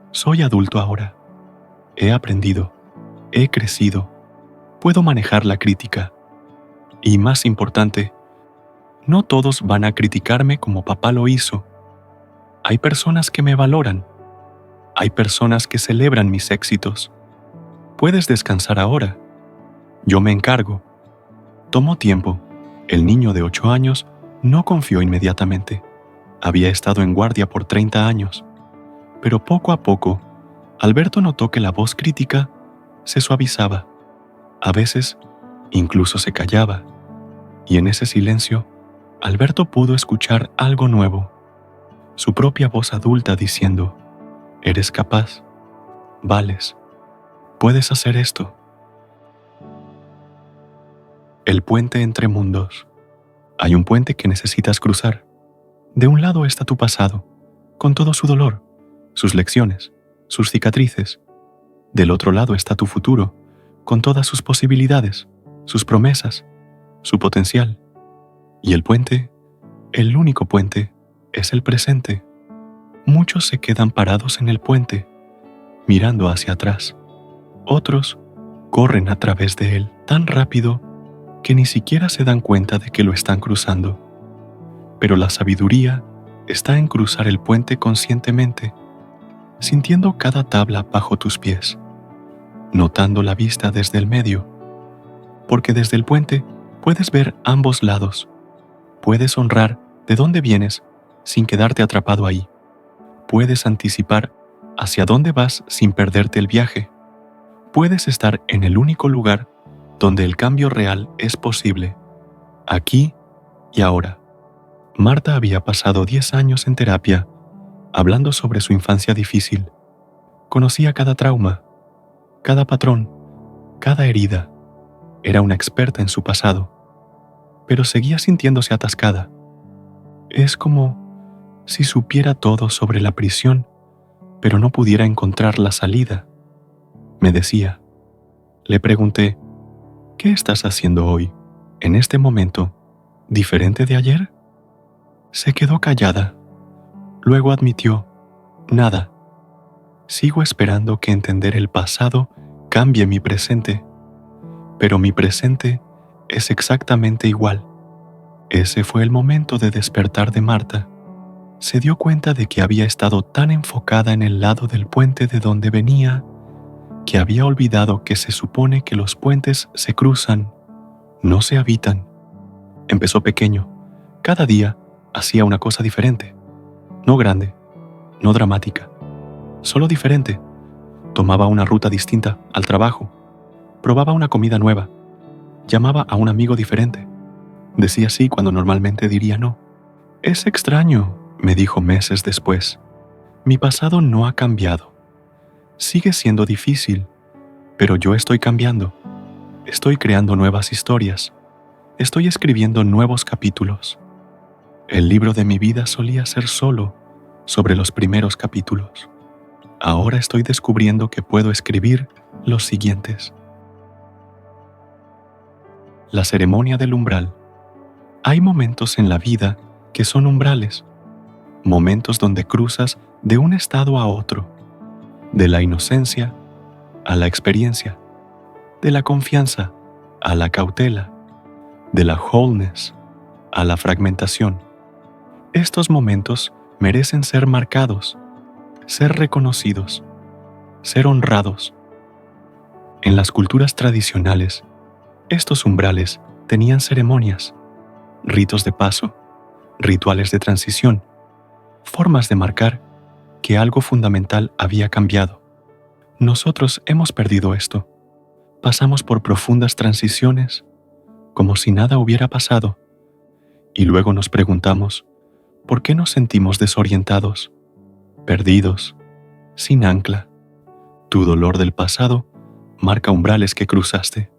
Soy adulto ahora. He aprendido. He crecido. Puedo manejar la crítica. Y más importante, no todos van a criticarme como papá lo hizo. Hay personas que me valoran. Hay personas que celebran mis éxitos. Puedes descansar ahora. Yo me encargo. Tomó tiempo. El niño de 8 años no confió inmediatamente. Había estado en guardia por 30 años. Pero poco a poco, Alberto notó que la voz crítica se suavizaba. A veces, incluso se callaba. Y en ese silencio, Alberto pudo escuchar algo nuevo. Su propia voz adulta diciendo: eres capaz. Vales. Puedes hacer esto. El puente entre mundos. Hay un puente que necesitas cruzar. De un lado está tu pasado, con todo su dolor, sus lecciones, sus cicatrices. Del otro lado está tu futuro, con todas sus posibilidades, sus promesas, su potencial. Y el puente, el único puente, es el presente. Muchos se quedan parados en el puente, mirando hacia atrás. Otros corren a través de él tan rápido que ni siquiera se dan cuenta de que lo están cruzando. Pero la sabiduría está en cruzar el puente conscientemente, sintiendo cada tabla bajo tus pies, notando la vista desde el medio, porque desde el puente puedes ver ambos lados. Puedes honrar de dónde vienes sin quedarte atrapado ahí. Puedes anticipar hacia dónde vas sin perderte el viaje. Puedes estar en el único lugar donde el cambio real es posible, aquí y ahora. Marta había pasado 10 años en terapia, hablando sobre su infancia difícil. Conocía cada trauma, cada patrón, cada herida. Era una experta en su pasado, pero seguía sintiéndose atascada. Es como si supiera todo sobre la prisión, pero no pudiera encontrar la salida. Me decía. Le pregunté: ¿qué estás haciendo hoy, en este momento, diferente de ayer? Se quedó callada. Luego admitió: nada. Sigo esperando que entender el pasado cambie mi presente. pero mi presente es exactamente igual. Ese fue el momento de despertar de Marta. Se dio cuenta de que había estado tan enfocada en el lado del puente de donde venía que había olvidado que se supone que los puentes se cruzan, no se habitan. Empezó pequeño. Cada día hacía una cosa diferente. No grande, no dramática, solo diferente. Tomaba una ruta distinta al trabajo. Probaba una comida nueva. Llamaba a un amigo diferente. Decía sí cuando normalmente diría no. Es extraño, me dijo meses después. Mi pasado no ha cambiado. Sigue siendo difícil, pero yo estoy cambiando. Estoy creando nuevas historias. Estoy escribiendo nuevos capítulos. El libro de mi vida solía ser solo sobre los primeros capítulos. Ahora estoy descubriendo que puedo escribir los siguientes. La ceremonia del umbral. Hay momentos en la vida que son umbrales, momentos donde cruzas de un estado a otro, de la inocencia a la experiencia, de la confianza a la cautela, de la wholeness a la fragmentación. Estos momentos merecen ser marcados, ser reconocidos, ser honrados. En las culturas tradicionales, estos umbrales tenían ceremonias, ritos de paso, rituales de transición, formas de marcar que algo fundamental había cambiado. Nosotros hemos perdido esto. Pasamos por profundas transiciones, como si nada hubiera pasado, y luego nos preguntamos, ¿por qué nos sentimos desorientados, perdidos, sin ancla? Tu dolor del pasado marca umbrales que cruzaste.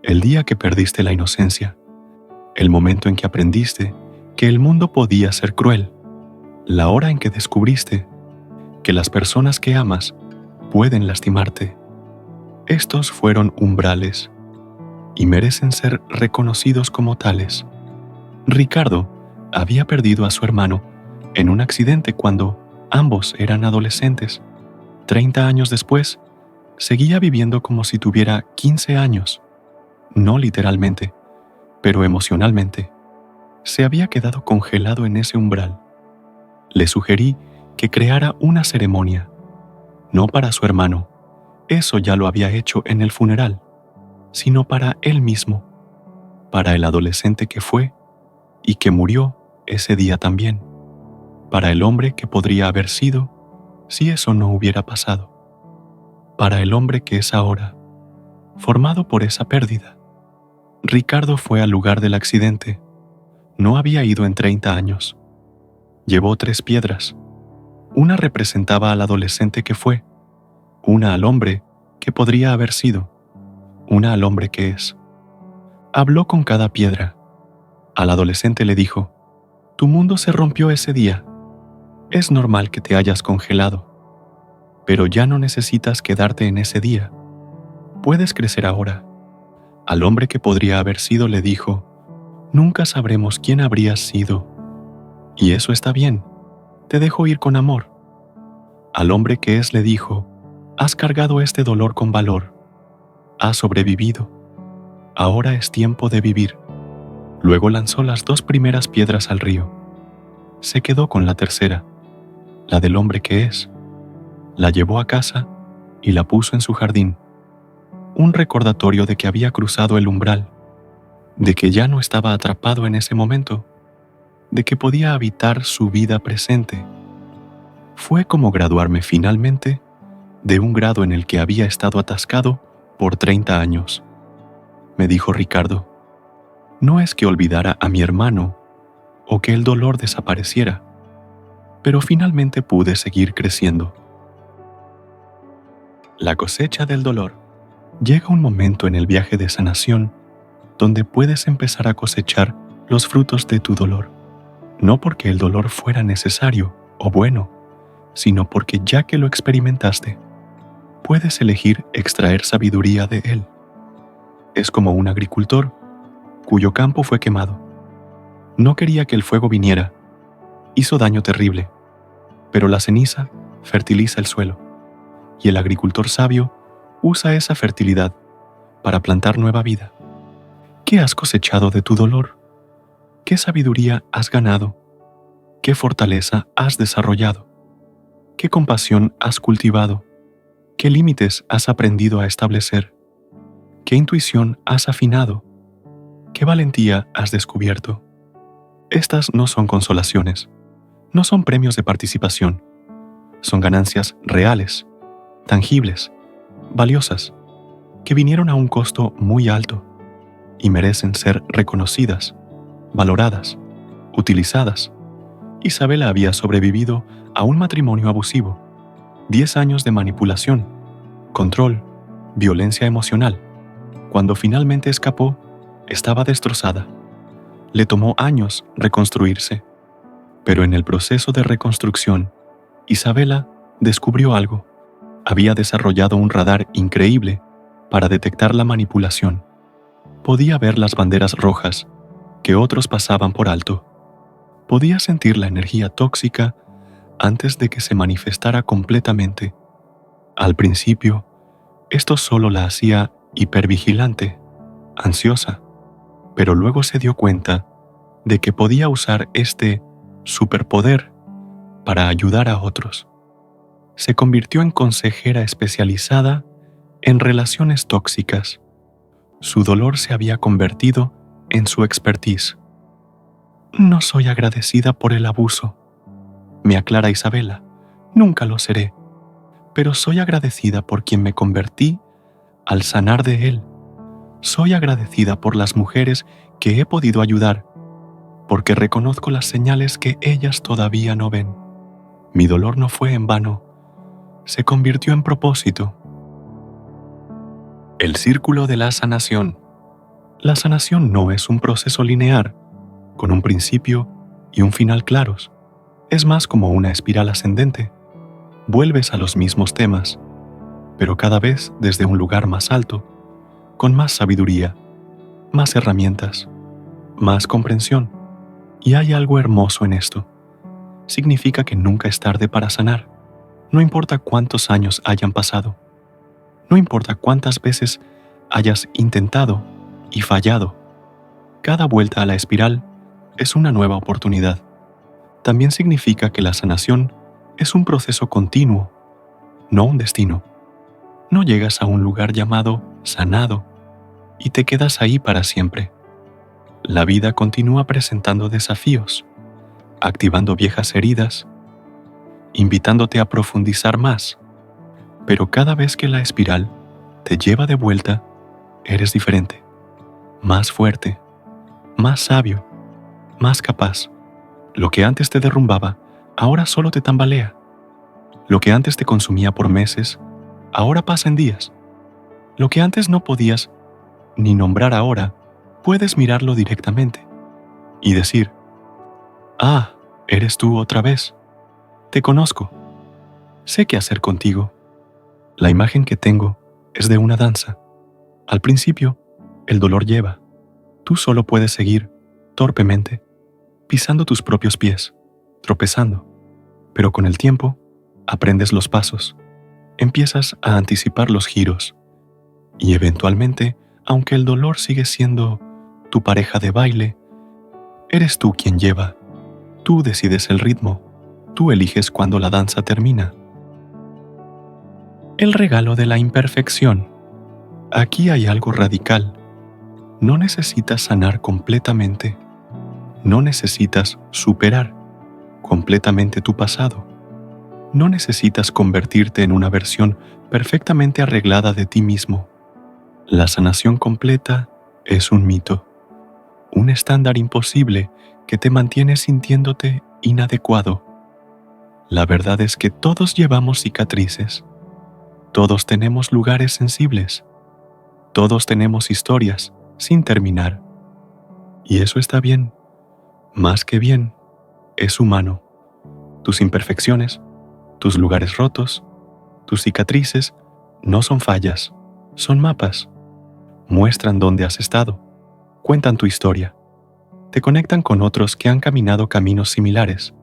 El día que perdiste la inocencia, el momento en que aprendiste que el mundo podía ser cruel, la hora en que descubriste que las personas que amas pueden lastimarte. Estos fueron umbrales y merecen ser reconocidos como tales. Ricardo había perdido a su hermano en un accidente cuando ambos eran adolescentes. 30 años después, seguía viviendo como si tuviera 15 años. No literalmente, pero emocionalmente. Se había quedado congelado en ese umbral. Le sugerí que creara una ceremonia, no para su hermano, eso ya lo había hecho en el funeral, sino para él mismo, para el adolescente que fue y que murió ese día también, para el hombre que podría haber sido si eso no hubiera pasado, para el hombre que es ahora, formado por esa pérdida. Ricardo fue al lugar del accidente. No había ido en 30 años. Llevó 3 piedras. Una representaba al adolescente que fue, una al hombre que podría haber sido, una al hombre que es. Habló con cada piedra. Al adolescente le dijo, tu mundo se rompió ese día. Es normal que te hayas congelado, pero ya no necesitas quedarte en ese día. Puedes crecer ahora. Al hombre que podría haber sido le dijo, nunca sabremos quién habrías sido. Y eso está bien, te dejo ir con amor. Al hombre que es le dijo, has cargado este dolor con valor. Has sobrevivido. Ahora es tiempo de vivir. Luego lanzó las 2 primeras piedras al río. Se quedó con la tercera, la del hombre que es. La llevó a casa y la puso en su jardín. Un recordatorio de que había cruzado el umbral, de que ya no estaba atrapado en ese momento, de que podía habitar su vida presente. Fue como graduarme finalmente de un grado en el que había estado atascado por 30 años. Me dijo Ricardo, no es que olvidara a mi hermano o que el dolor desapareciera, pero finalmente pude seguir creciendo. La cosecha del dolor. Llega un momento en el viaje de sanación donde puedes empezar a cosechar los frutos de tu dolor, no porque el dolor fuera necesario o bueno, sino porque ya que lo experimentaste, puedes elegir extraer sabiduría de él. Es como un agricultor cuyo campo fue quemado. No quería que el fuego viniera, hizo daño terrible, pero la ceniza fertiliza el suelo, y el agricultor sabio usa esa fertilidad para plantar nueva vida? ¿Qué has cosechado de tu dolor? ¿Qué sabiduría has ganado? ¿Qué fortaleza has desarrollado? ¿Qué compasión has cultivado? ¿Qué límites has aprendido a establecer? ¿Qué intuición has afinado? ¿Qué valentía has descubierto? Estas no son consolaciones, no son premios de participación, son ganancias reales, tangibles, valiosas, que vinieron a un costo muy alto y merecen ser reconocidas, valoradas, utilizadas. Isabela había sobrevivido a un matrimonio abusivo, 10 años de manipulación, control, violencia emocional. Cuando finalmente escapó, estaba destrozada. Le tomó años reconstruirse, pero en el proceso de reconstrucción, Isabela descubrió algo. Había desarrollado un radar increíble para detectar la manipulación. Podía ver las banderas rojas que otros pasaban por alto. Podía sentir la energía tóxica antes de que se manifestara completamente. Al principio, esto solo la hacía hipervigilante, ansiosa, pero luego se dio cuenta de que podía usar este superpoder para ayudar a otros. Se convirtió en consejera especializada en relaciones tóxicas. Su dolor se había convertido en su expertise. No soy agradecida por el abuso, me aclara Isabela, nunca lo seré, pero soy agradecida por quien me convertí al sanar de él. Soy agradecida por las mujeres que he podido ayudar, porque reconozco las señales que ellas todavía no ven. Mi dolor no fue en vano, se convirtió en propósito. El círculo de la sanación. La sanación no es un proceso lineal, con un principio y un final claros. Es más como una espiral ascendente. Vuelves a los mismos temas, pero cada vez desde un lugar más alto, con más sabiduría, más herramientas, más comprensión. Y hay algo hermoso en esto. Significa que nunca es tarde para sanar. No importa cuántos años hayan pasado. No importa cuántas veces hayas intentado y fallado. Cada vuelta a la espiral es una nueva oportunidad. También significa que la sanación es un proceso continuo, no un destino. No llegas a un lugar llamado sanado y te quedas ahí para siempre. La vida continúa presentando desafíos, activando viejas heridas, invitándote a profundizar más. Pero cada vez que la espiral te lleva de vuelta, eres diferente, más fuerte, más sabio, más capaz. Lo que antes te derrumbaba, ahora solo te tambalea. Lo que antes te consumía por meses, ahora pasa en días. Lo que antes no podías ni nombrar ahora, puedes mirarlo directamente y decir, «Ah, eres tú otra vez. Te conozco. Sé qué hacer contigo». La imagen que tengo es de una danza. Al principio, el dolor lleva. Tú solo puedes seguir, torpemente, pisando tus propios pies, tropezando. Pero con el tiempo, aprendes los pasos, empiezas a anticipar los giros. Y eventualmente, aunque el dolor sigue siendo tu pareja de baile, eres tú quien lleva. Tú decides el ritmo. Tú eliges cuando la danza termina. El regalo de la imperfección. Aquí hay algo radical. No necesitas sanar completamente. No necesitas superar completamente tu pasado. No necesitas convertirte en una versión perfectamente arreglada de ti mismo. La sanación completa es un mito, un estándar imposible que te mantiene sintiéndote inadecuado. La verdad es que todos llevamos cicatrices. Todos tenemos lugares sensibles. Todos tenemos historias sin terminar. Y eso está bien. Más que bien, es humano. Tus imperfecciones, tus lugares rotos, tus cicatrices no son fallas, son mapas. Muestran dónde has estado, cuentan tu historia, te conectan con otros que han caminado caminos similares.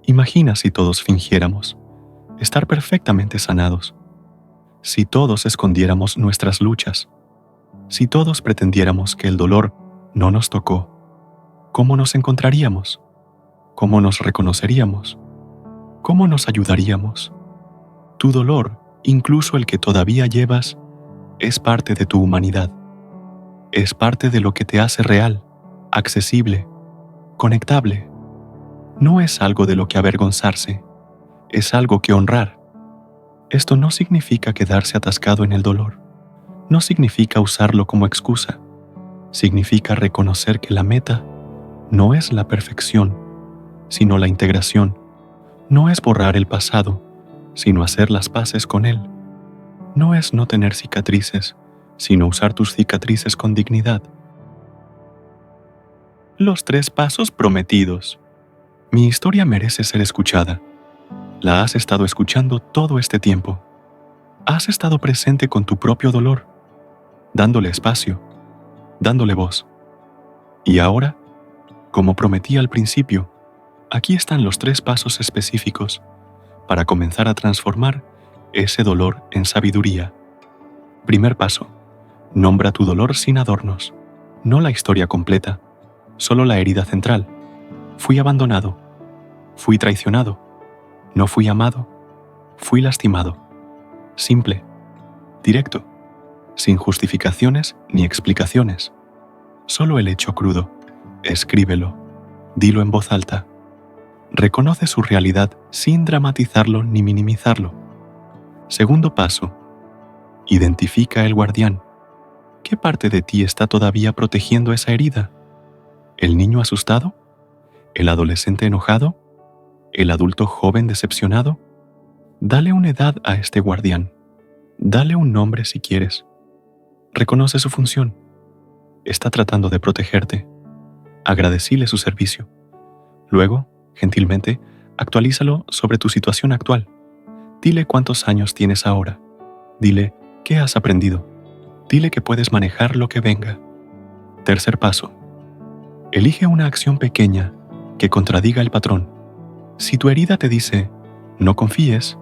Imagina si todos fingiéramos estar perfectamente sanados, si todos escondiéramos nuestras luchas, Si todos pretendiéramos que el dolor no nos tocó, ¿cómo nos encontraríamos? ¿Cómo nos reconoceríamos? ¿Cómo nos ayudaríamos? Tu dolor, incluso el que todavía llevas, es parte de tu humanidad. Es parte de lo que te hace real, accesible, conectable. No es algo de lo que avergonzarse, es algo que honrar. Esto no significa quedarse atascado en el dolor. No significa usarlo como excusa. Significa reconocer que la meta no es la perfección, sino la integración. No es borrar el pasado, sino hacer las paces con él. No es no tener cicatrices, sino usar tus cicatrices con dignidad. Los 3 pasos prometidos. Mi historia merece ser escuchada. La has estado escuchando todo este tiempo. Has estado presente con tu propio dolor, dándole espacio, dándole voz. Y ahora, como prometí al principio, aquí están los 3 pasos específicos para comenzar a transformar ese dolor en sabiduría. Primer paso. Nombra tu dolor sin adornos. No la historia completa, solo la herida central. Fui abandonado. Fui traicionado. No fui amado. Fui lastimado. Simple. Directo. Sin justificaciones ni explicaciones. Solo el hecho crudo. Escríbelo. Dilo en voz alta. Reconoce su realidad sin dramatizarlo ni minimizarlo. Segundo paso. Identifica el guardián. ¿Qué parte de ti está todavía protegiendo esa herida? ¿El niño asustado? ¿El adolescente enojado? ¿El adulto joven decepcionado? Dale una edad a este guardián. Dale un nombre si quieres. Reconoce su función. Está tratando de protegerte. Agradecile su servicio. Luego, gentilmente, actualízalo sobre tu situación actual. Dile cuántos años tienes ahora. Dile qué has aprendido. Dile que puedes manejar lo que venga. Tercer paso. Elige una acción pequeña que contradiga el patrón. Si tu herida te dice, no confíes,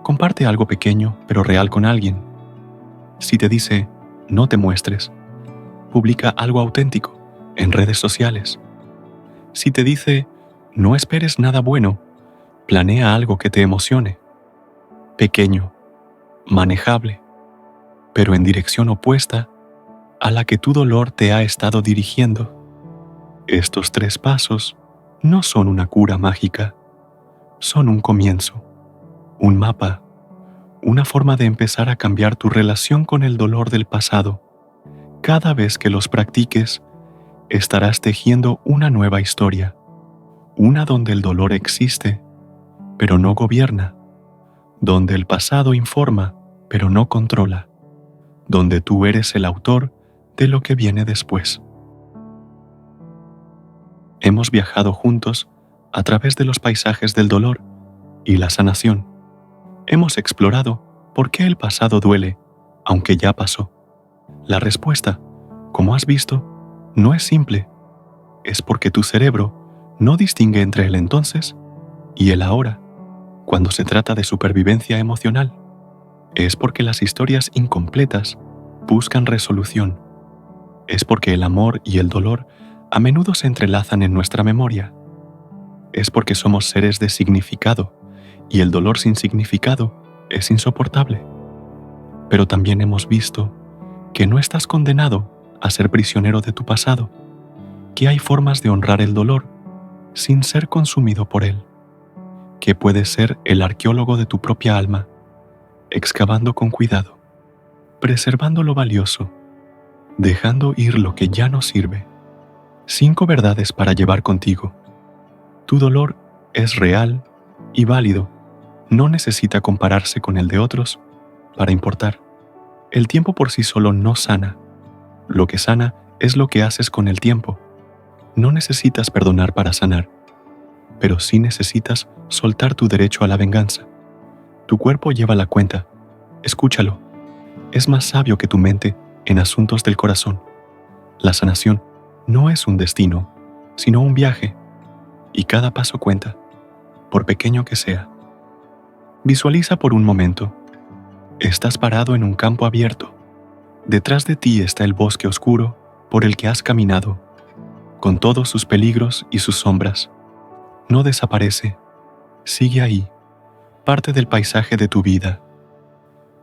comparte algo pequeño pero real con alguien. Si te dice, no te muestres, publica algo auténtico en redes sociales. Si te dice, no esperes nada bueno, planea algo que te emocione. Pequeño, manejable, pero en dirección opuesta a la que tu dolor te ha estado dirigiendo. Estos 3 pasos no son una cura mágica, son un comienzo, un mapa, una forma de empezar a cambiar tu relación con el dolor del pasado. Cada vez que los practiques, estarás tejiendo una nueva historia, una donde el dolor existe, pero no gobierna, donde el pasado informa, pero no controla, donde tú eres el autor de lo que viene después. Hemos viajado juntos a través de los paisajes del dolor y la sanación. Hemos explorado por qué el pasado duele, aunque ya pasó. La respuesta, como has visto, no es simple. Es porque tu cerebro no distingue entre el entonces y el ahora, cuando se trata de supervivencia emocional. Es porque las historias incompletas buscan resolución. Es porque el amor y el dolor a menudo se entrelazan en nuestra memoria. Es porque somos seres de significado y el dolor sin significado es insoportable. Pero también hemos visto que no estás condenado a ser prisionero de tu pasado, que hay formas de honrar el dolor sin ser consumido por él, que puedes ser el arqueólogo de tu propia alma, excavando con cuidado, preservando lo valioso, dejando ir lo que ya no sirve. 5 verdades para llevar contigo. Tu dolor es real y válido. No necesita compararse con el de otros para importar. El tiempo por sí solo no sana. Lo que sana es lo que haces con el tiempo. No necesitas perdonar para sanar, pero sí necesitas soltar tu derecho a la venganza. Tu cuerpo lleva la cuenta. Escúchalo. Es más sabio que tu mente en asuntos del corazón. La sanación no es un destino, sino un viaje, y cada paso cuenta, por pequeño que sea. Visualiza por un momento. Estás parado en un campo abierto. Detrás de ti está el bosque oscuro por el que has caminado, con todos sus peligros y sus sombras. No desaparece, sigue ahí, parte del paisaje de tu vida.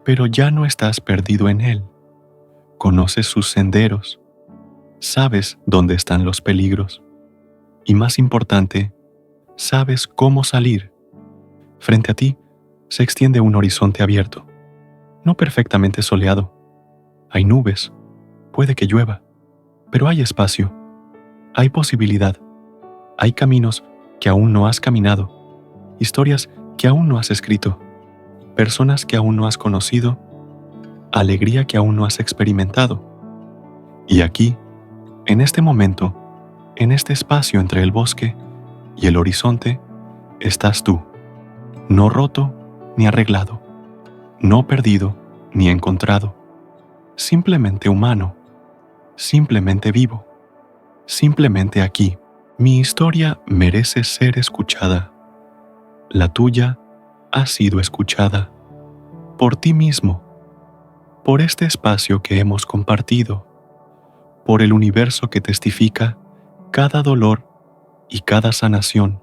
Pero ya no estás perdido en él. Conoces sus senderos, sabes dónde están los peligros. Y más importante, sabes cómo salir. Frente a ti se extiende un horizonte abierto, no perfectamente soleado. Hay nubes, puede que llueva, pero hay espacio, hay posibilidad, hay caminos que aún no has caminado, historias que aún no has escrito, personas que aún no has conocido, alegría que aún no has experimentado. Y aquí, en este momento, en este espacio entre el bosque y el horizonte, estás tú, no roto ni arreglado, no perdido ni encontrado, simplemente humano, simplemente vivo, simplemente aquí. Mi historia merece ser escuchada. La tuya ha sido escuchada por ti mismo, por este espacio que hemos compartido, por el universo que testifica cada dolor y cada sanación.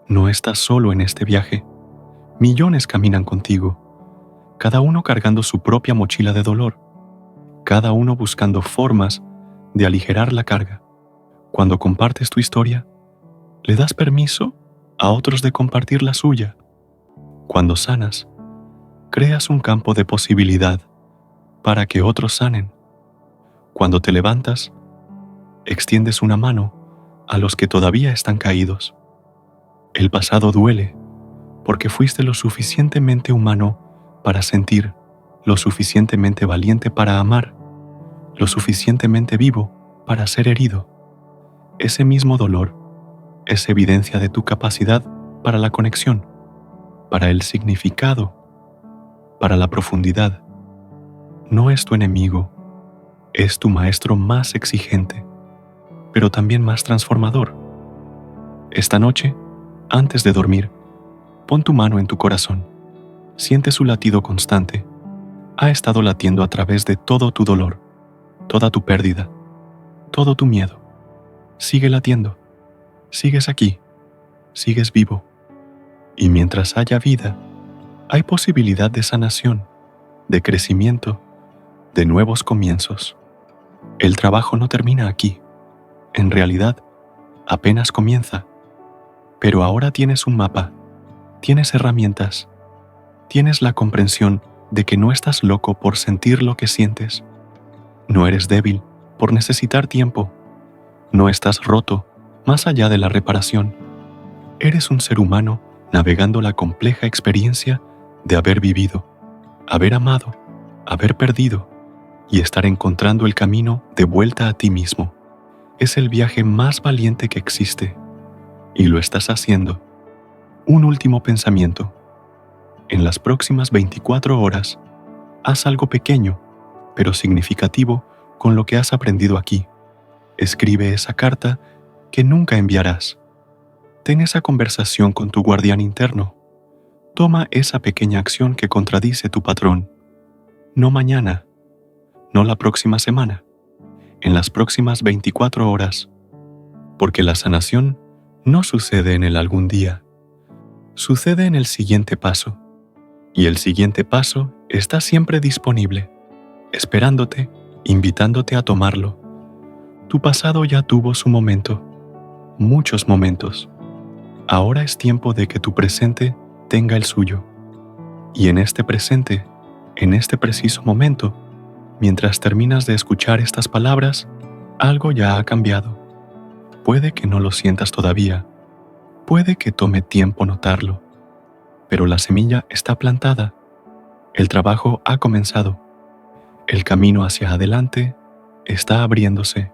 No estás solo en este viaje. Millones caminan contigo, cada uno cargando su propia mochila de dolor, cada uno buscando formas de aligerar la carga. Cuando compartes tu historia, le das permiso a otros de compartir la suya. Cuando sanas, creas un campo de posibilidad para que otros sanen. Cuando te levantas, extiendes una mano a los que todavía están caídos. El pasado duele porque fuiste lo suficientemente humano para sentir, lo suficientemente valiente para amar, lo suficientemente vivo para ser herido. Ese mismo dolor es evidencia de tu capacidad para la conexión, para el significado, para la profundidad. No es tu enemigo, es tu maestro más exigente, pero también más transformador. Esta noche, antes de dormir, pon tu mano en tu corazón. Siente su latido constante. Ha estado latiendo a través de todo tu dolor, toda tu pérdida, todo tu miedo. Sigue latiendo. Sigues aquí. Sigues vivo. Y mientras haya vida, hay posibilidad de sanación, de crecimiento, de nuevos comienzos. El trabajo no termina aquí. En realidad, apenas comienza. Pero ahora tienes un mapa, tienes herramientas, tienes la comprensión de que no estás loco por sentir lo que sientes. No eres débil por necesitar tiempo. No estás roto más allá de la reparación. Eres un ser humano navegando la compleja experiencia de haber vivido, haber amado, haber perdido y estar encontrando el camino de vuelta a ti mismo. Es el viaje más valiente que existe y lo estás haciendo. Un último pensamiento. En las próximas 24 horas, haz algo pequeño, pero significativo con lo que has aprendido aquí. Escribe esa carta que nunca enviarás. Ten esa conversación con tu guardián interno. Toma esa pequeña acción que contradice tu patrón. No mañana, no la próxima semana, en las próximas 24 horas. Porque la sanación no sucede en el algún día. Sucede en el siguiente paso. Y el siguiente paso está siempre disponible, esperándote, invitándote a tomarlo. Tu pasado ya tuvo su momento, muchos momentos. Ahora es tiempo de que tu presente tenga el suyo. Y en este presente, en este preciso momento, mientras terminas de escuchar estas palabras, algo ya ha cambiado. Puede que no lo sientas todavía, puede que tome tiempo notarlo, pero la semilla está plantada, el trabajo ha comenzado, el camino hacia adelante está abriéndose.